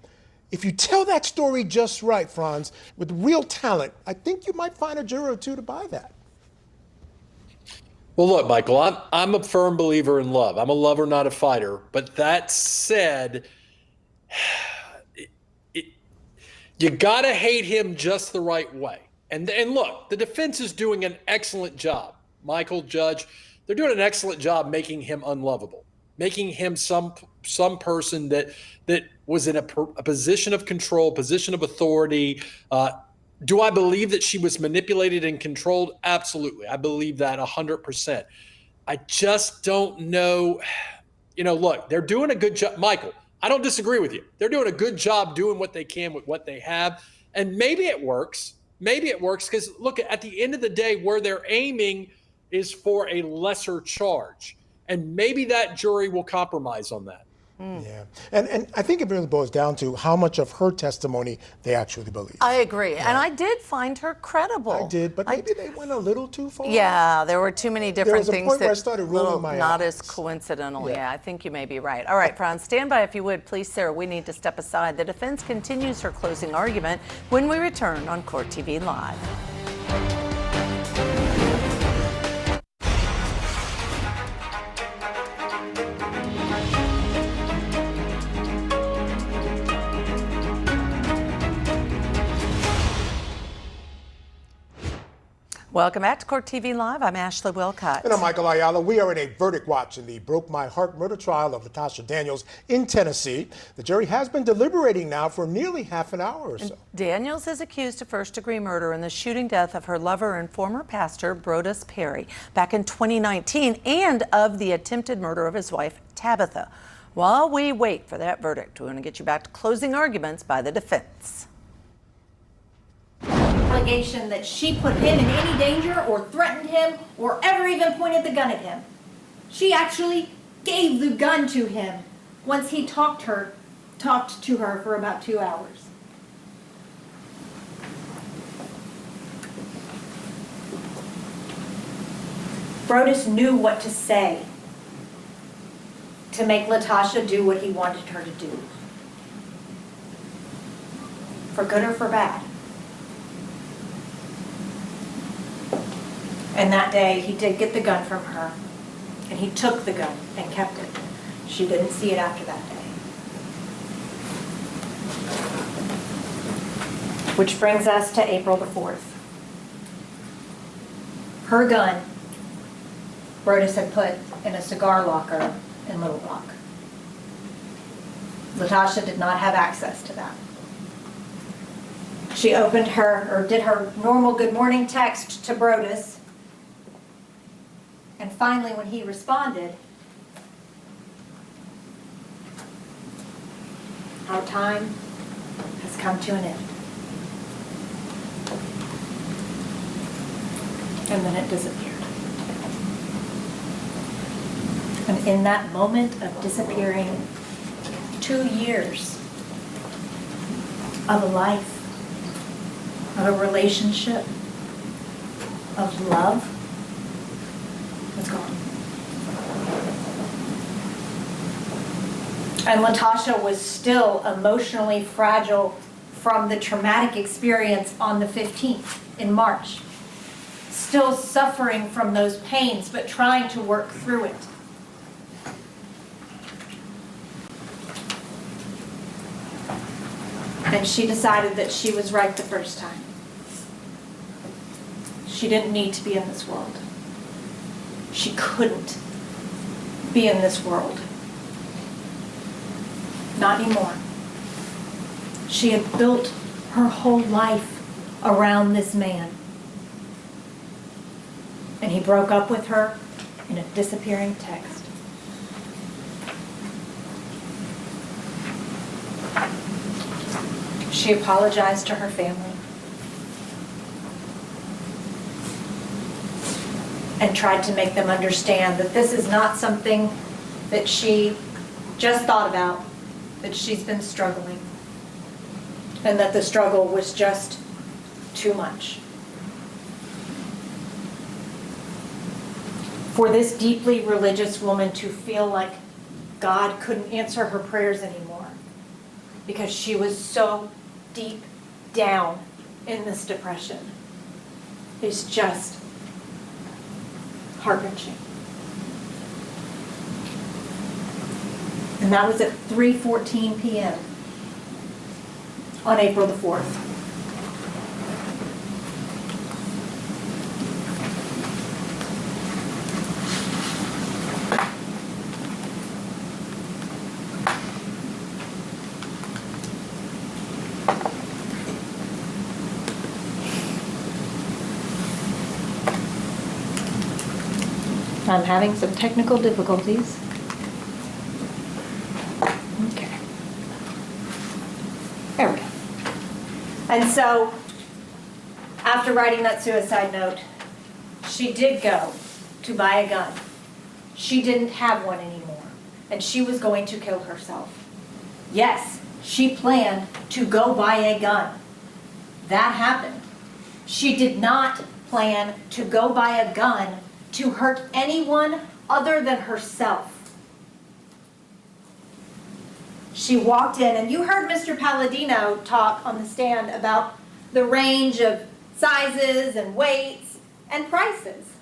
if you tell that story just right, Franz, with real talent, I think you might find a juror or two to buy that. Well, look, Michael, I'm a firm believer in love. I'm a lover, not a fighter. But that said, you got to hate him just the right way. And look, the defense is doing an excellent job. Michael, Judge, they're doing an excellent job making him unlovable, making him some person that was in a position of control, position of authority. Do I believe that she was manipulated and controlled? Absolutely. I believe that 100%. I just don't know. Look, they're doing a good job. Michael, I don't disagree with you. They're doing a good job doing what they can with what they have. And maybe it works. Maybe it works because, look, at the end of the day, where they're aiming is for a lesser charge. And maybe that jury will compromise on that. Yeah, and I think it really boils down to how much of her testimony they actually believe. I agree, and I did find her credible. I did, but maybe they went a little too far. Yeah, there were too many different things where I that started rolling my not eyes. as coincidental. Yeah, I think you may be right. All right, Franz, stand by if you would, please, Sarah. We need to step aside. The defense continues her closing argument when we return on Court TV Live. Welcome back to Court TV Live. I'm Ashley Wilcott. And I'm Michael Ayala. We are in a verdict watch in the Broke My Heart murder trial of Latoshia Daniels in Tennessee. The jury has been deliberating now for nearly half an hour or so. Daniels is accused of first-degree murder in the shooting death of her lover and former pastor, Brodus Perry, back in 2019, and of the attempted murder of his wife, Tabitha. While we wait for that verdict, we want to get you back to closing arguments by the defense. Allegation that she put him in any danger or threatened him or ever even pointed the gun at him. She actually gave the gun to him once he talked to her for about 2 hours. Brodus knew what to say to make Latoshia do what he wanted her to do. For good or for bad. And that day, he did get the gun from her, and he took the gun and kept it. She didn't see it after that day. Which brings us to April the 4th. Her gun, Brodus had put in a cigar locker in Little Rock. Latoshia did not have access to that. She did her normal good morning text to Brodus. And finally, when he responded, our time has come to an end. And then it disappeared. And in that moment of disappearing, 2 years of a life, of a relationship, of love, was gone. And Latoshia was still emotionally fragile from the traumatic experience on the 15th in March. Still suffering from those pains, but trying to work through it. And she decided that she was right the first time. She didn't need to be in this world. She couldn't be in this world. Not anymore. She had built her whole life around this man. And he broke up with her in a disappearing text. She apologized to her family and tried to make them understand that this is not something that she just thought about, that she's been struggling, and that the struggle was just too much. For this deeply religious woman to feel like God couldn't answer her prayers anymore because she was so deep down in this depression is just heart-wrenching. And that was at 3:14 p.m. on April the 4th. I'm having some technical difficulties. Okay. There we go. And so, after writing that suicide note, she did go to buy a gun. She didn't have one anymore, and she was going to kill herself. Yes, she planned to go buy a gun. That happened. She did not plan to go buy a gun to hurt anyone other than herself. She walked in, and you heard Mr. Palladino talk on the stand about the range of sizes and weights and prices.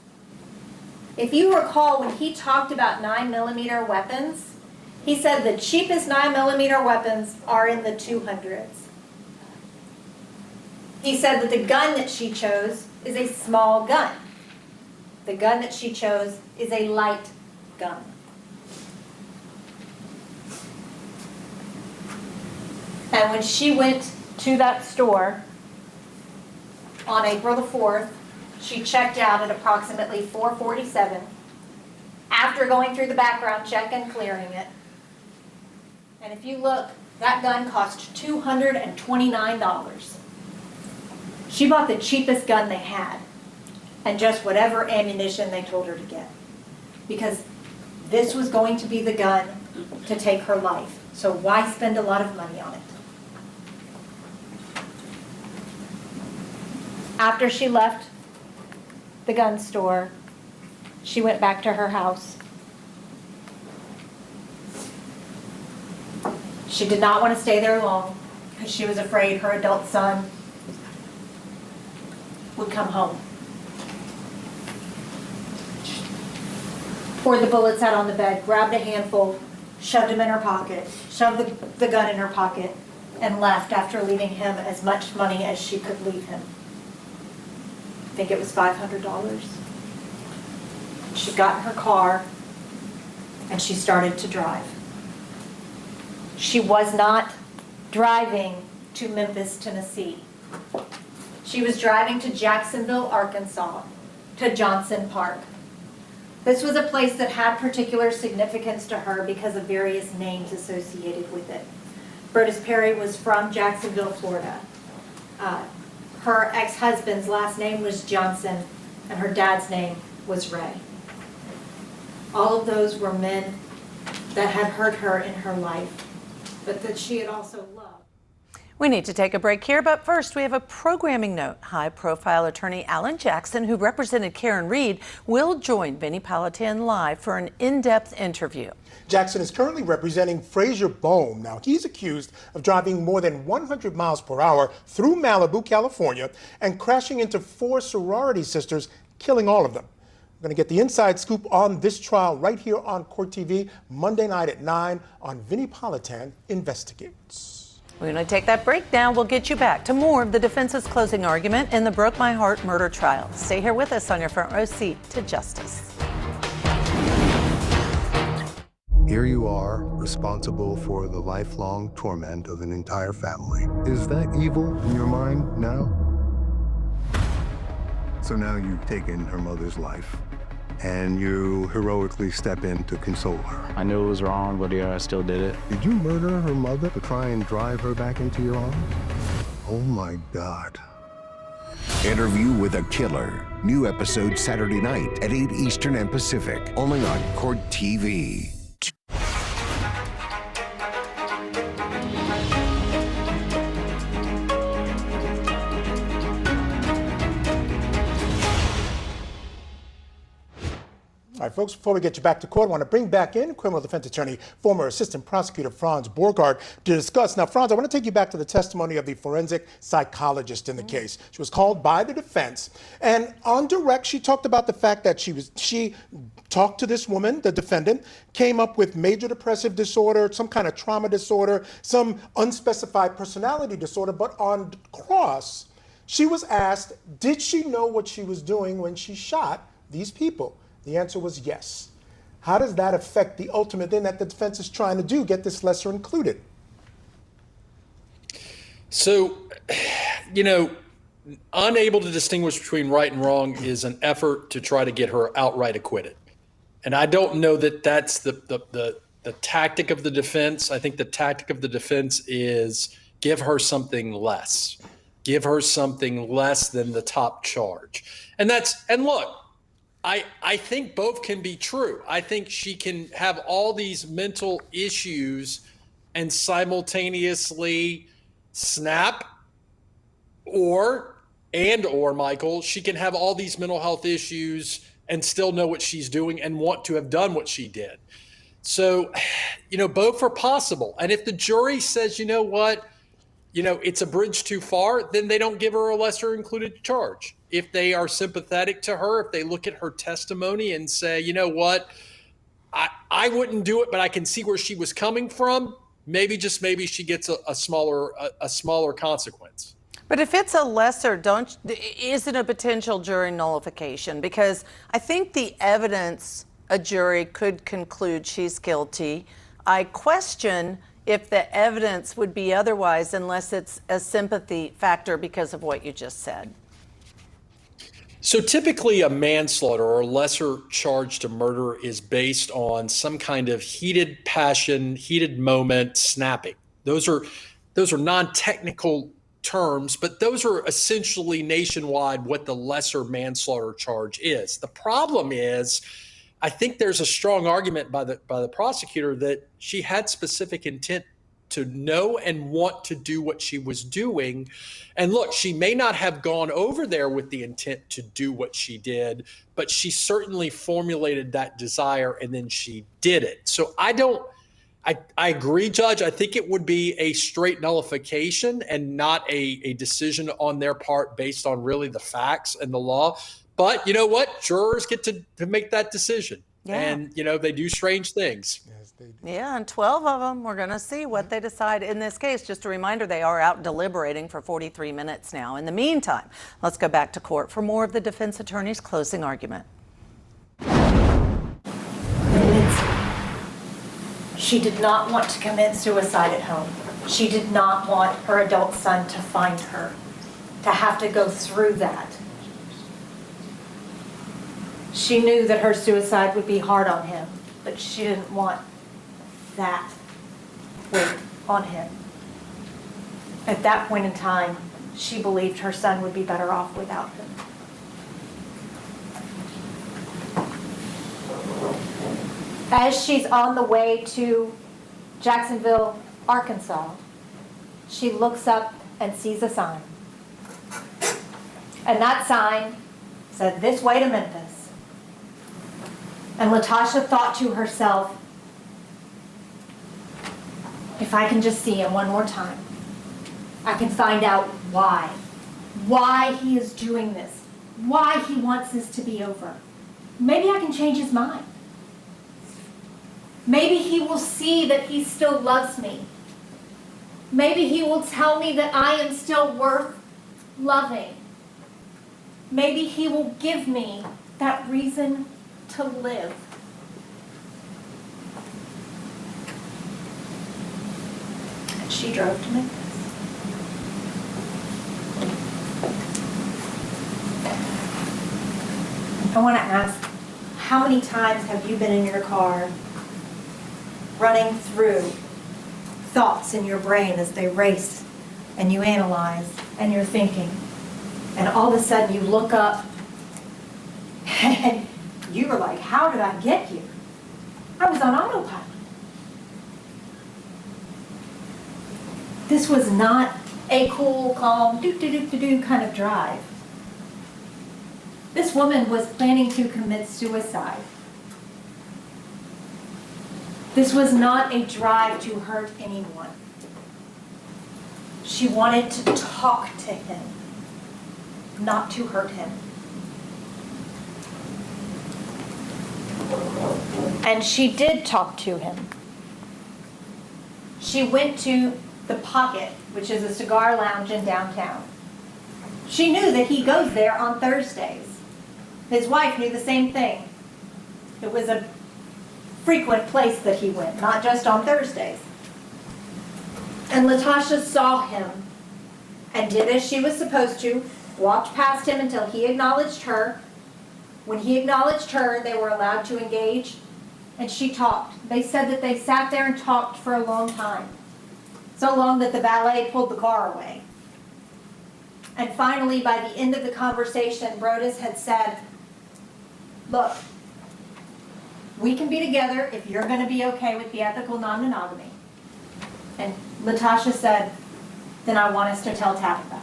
If you recall, when he talked about 9mm weapons, he said the cheapest 9mm weapons are in the 200s. He said that the gun that she chose is a small gun. The gun that she chose is a light gun. And when she went to that store on April the 4th, she checked out at approximately 4:47 after going through the background check and clearing it. And if you look, that gun cost $229. She bought the cheapest gun they had and just whatever ammunition they told her to get, because this was going to be the gun to take her life. So why spend a lot of money on it? After she left the gun store, she went back to her house. She did not want to stay there long because she was afraid her adult son would come home. Poured the bullets out on the bed, grabbed a handful, shoved him in her pocket, shoved the gun in her pocket, and left after leaving him as much money as she could leave him. I think it was $500. She got in her car and she started to drive. She was not driving to Memphis, Tennessee. She was driving to Jacksonville, Arkansas, to Johnson Park. This was a place that had particular significance to her because of various names associated with it. Brodus Perry was from Jacksonville, Florida. Her ex-husband's last name was Johnson, and her dad's name was Ray. All of those were men that had hurt her in her life, but that she had also loved. We need to take a break here, but first we have a programming note. High-profile attorney Alan Jackson, who represented Karen Reed, will join Vinnie Politan live for an in-depth interview. Jackson is currently representing Frazier Bohm. Now, he's accused of driving more than 100 miles per hour through Malibu, California, and crashing into 4 sorority sisters, killing all of them. We're going to get the inside scoop on this trial right here on Court TV, Monday night at 9 on Vinnie Politan Investigates. We're going to take that break now. We'll get you back to more of the defense's closing argument in the Broke My Heart murder trial. Stay here with us on your front row seat to justice. Here you are, responsible for the lifelong torment of an entire family. Is that evil in your mind now? So now you've taken her mother's life, and you heroically step in to console her. I knew it was wrong, but yeah, I still did it. Did you murder her mother to try and drive her back into your arms? Oh my God. Interview with a Killer. New episode Saturday night at 8 Eastern and Pacific, only on Court TV. All right, folks, before we get you back to court, I want to bring back in criminal defense attorney, former assistant prosecutor Franz Borgard to discuss. Now, Franz, I want to take you back to the testimony of the forensic psychologist in the case. She was called by the defense, and on direct, she talked about the fact that she talked to this woman, the defendant, came up with major depressive disorder, some kind of trauma disorder, some unspecified personality disorder, but on cross, she was asked, did she know what she was doing when she shot these people? The answer was yes. How does that affect the ultimate thing that the defense is trying to do, get this lesser included? So, unable to distinguish between right and wrong is an effort to try to get her outright acquitted. And I don't know that that's the tactic of the defense. I think the tactic of the defense is give her something less. Give her something less than the top charge. And look, I think both can be true. I think she can have all these mental issues and simultaneously snap, or Michael, she can have all these mental health issues and still know what she's doing and want to have done what she did. So, both are possible. And if the jury says, you know what, it's a bridge too far, then they don't give her a lesser included charge. If they are sympathetic to her, if they look at her testimony and say, you know what, I wouldn't do it, but I can see where she was coming from, maybe she gets a smaller consequence. But if it's a lesser, is it a potential jury nullification? Because I think the evidence, a jury could conclude she's guilty. I question if the evidence would be otherwise unless it's a sympathy factor because of what you just said. So typically a manslaughter or lesser charge to murder is based on some kind of heated passion, heated moment, snapping. Those are non-technical terms, but those are essentially nationwide what the lesser manslaughter charge is. The problem is, I think there's a strong argument by the prosecutor that she had specific intent to know and want to do what she was doing. And look, she may not have gone over there with the intent to do what she did, but she certainly formulated that desire and then she did it. So I agree, Judge. I think it would be a straight nullification and not a decision on their part based on really the facts and the law. But you know what? Jurors get to make that decision. Yeah. And, they do strange things. Yes, they do. Yeah, and 12 of them, we're going to see what they decide in this case. Just a reminder, they are out deliberating for 43 minutes now. In the meantime, let's go back to court for more of the defense attorney's closing argument. She did not want to commit suicide at home. She did not want her adult son to find her, to have to go through that. She knew that her suicide would be hard on him, but she didn't want that weight on him. At that point in time, she believed her son would be better off without him. As she's on the way to Jacksonville, Arkansas, she looks up and sees a sign. And that sign said, "This way to Memphis." And Latasha thought to herself, if I can just see him one more time, I can find out why he is doing this, why he wants this to be over. Maybe I can change his mind. Maybe he will see that he still loves me. Maybe he will tell me that I am still worth loving. Maybe he will give me that reason to live. And she drove to Memphis. I want to ask, how many times have you been in your car running through thoughts in your brain as they race, and you analyze, and you're thinking, and all of a sudden you look up and you were like, how did I get here? I was on autopilot. This was not a cool, calm, do-do-do-do-do kind of drive. This woman was planning to commit suicide. This was not a drive to hurt anyone. She wanted to talk to him, not to hurt him. And she did talk to him. She went to the Pocket, which is a cigar lounge in downtown. She knew that he goes there on Thursdays. His wife knew the same thing. It was a frequent place that he went, not just on Thursdays. And Latasha saw him and did as she was supposed to, walked past him until he acknowledged her. When he acknowledged her, they were allowed to engage, and she talked. They said that they sat there and talked for a long time. So long that the valet pulled the car away. And finally, by the end of the conversation, Brodus had said, look, we can be together if you're going to be okay with the ethical non-monogamy. And Latasha said, then I want us to tell Tabitha.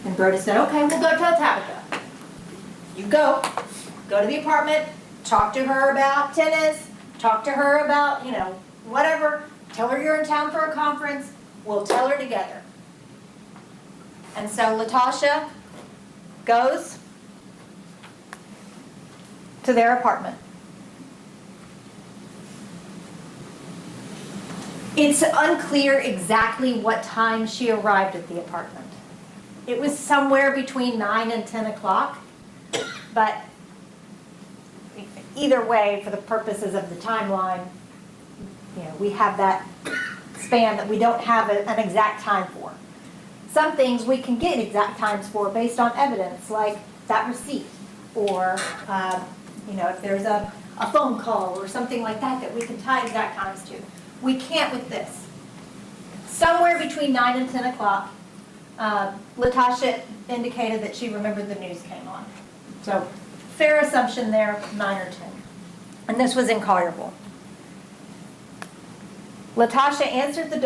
And Brodus said, okay, we'll go tell Tabitha. You go to the apartment, talk to her about tennis, talk to her about, whatever. Tell her you're in town for a conference. We'll tell her together. And so Latasha goes to their apartment. It's unclear exactly what time she arrived at the apartment. It was somewhere between 9 and 10 o'clock, but either way, for the purposes of the timeline, we have that span that we don't have an exact time for. Some things we can get exact times for based on evidence, like that receipt, or if there's a phone call or something like that we can tie exact times to. We can't with this. Somewhere between 9 and 10 o'clock, Latasha indicated that she remembered the news came on. So fair assumption there, 9 or 10. And this was in Collierville. Tabitha answered the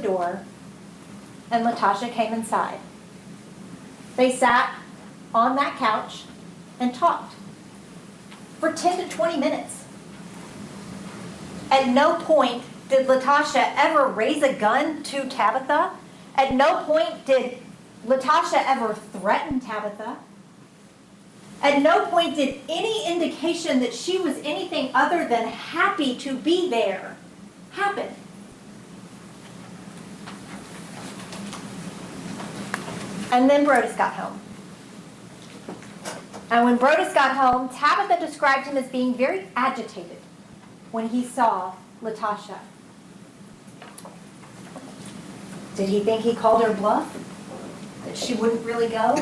door, and Latasha came inside. They sat on that couch and talked for 10 to 20 minutes. At no point did Latasha ever raise a gun to Tabitha. At no point did Latasha ever threaten Tabitha. At no point did any indication that she was anything other than happy to be there happen. And then Brodus got home. And when Brodus got home, Tabitha described him as being very agitated when he saw Latasha. Did he think he called her bluff? That she wouldn't really go?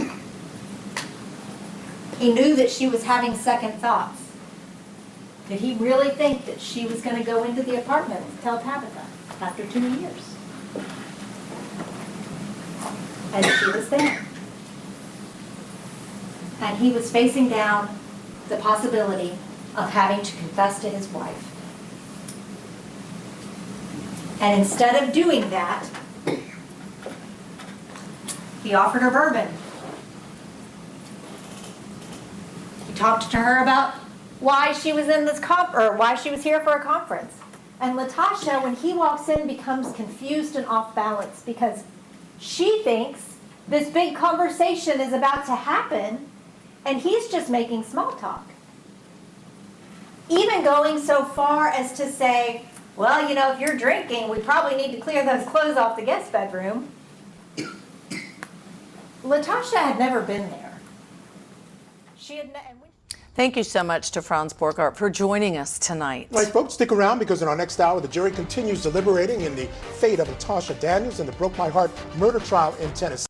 He knew that she was having second thoughts. Did he really think that she was going to go into the apartment and tell Tabitha after 2 years? And she was there. And he was facing down the possibility of having to confess to his wife. And instead of doing that, he offered her bourbon. He talked to her about why she was in this why she was here for a conference. And Latasha, when he walks in, becomes confused and off balance because she thinks this big conversation is about to happen and he's just making small talk. Even going so far as to say, well, if you're drinking, we probably need to clear those clothes off the guest bedroom. Latasha had never been there. Thank you so much to Franz Borgart for joining us tonight. All right, folks, stick around because in our next hour, the jury continues deliberating in the fate of Latoshia Daniels in the Broke My Heart murder trial in Tennessee.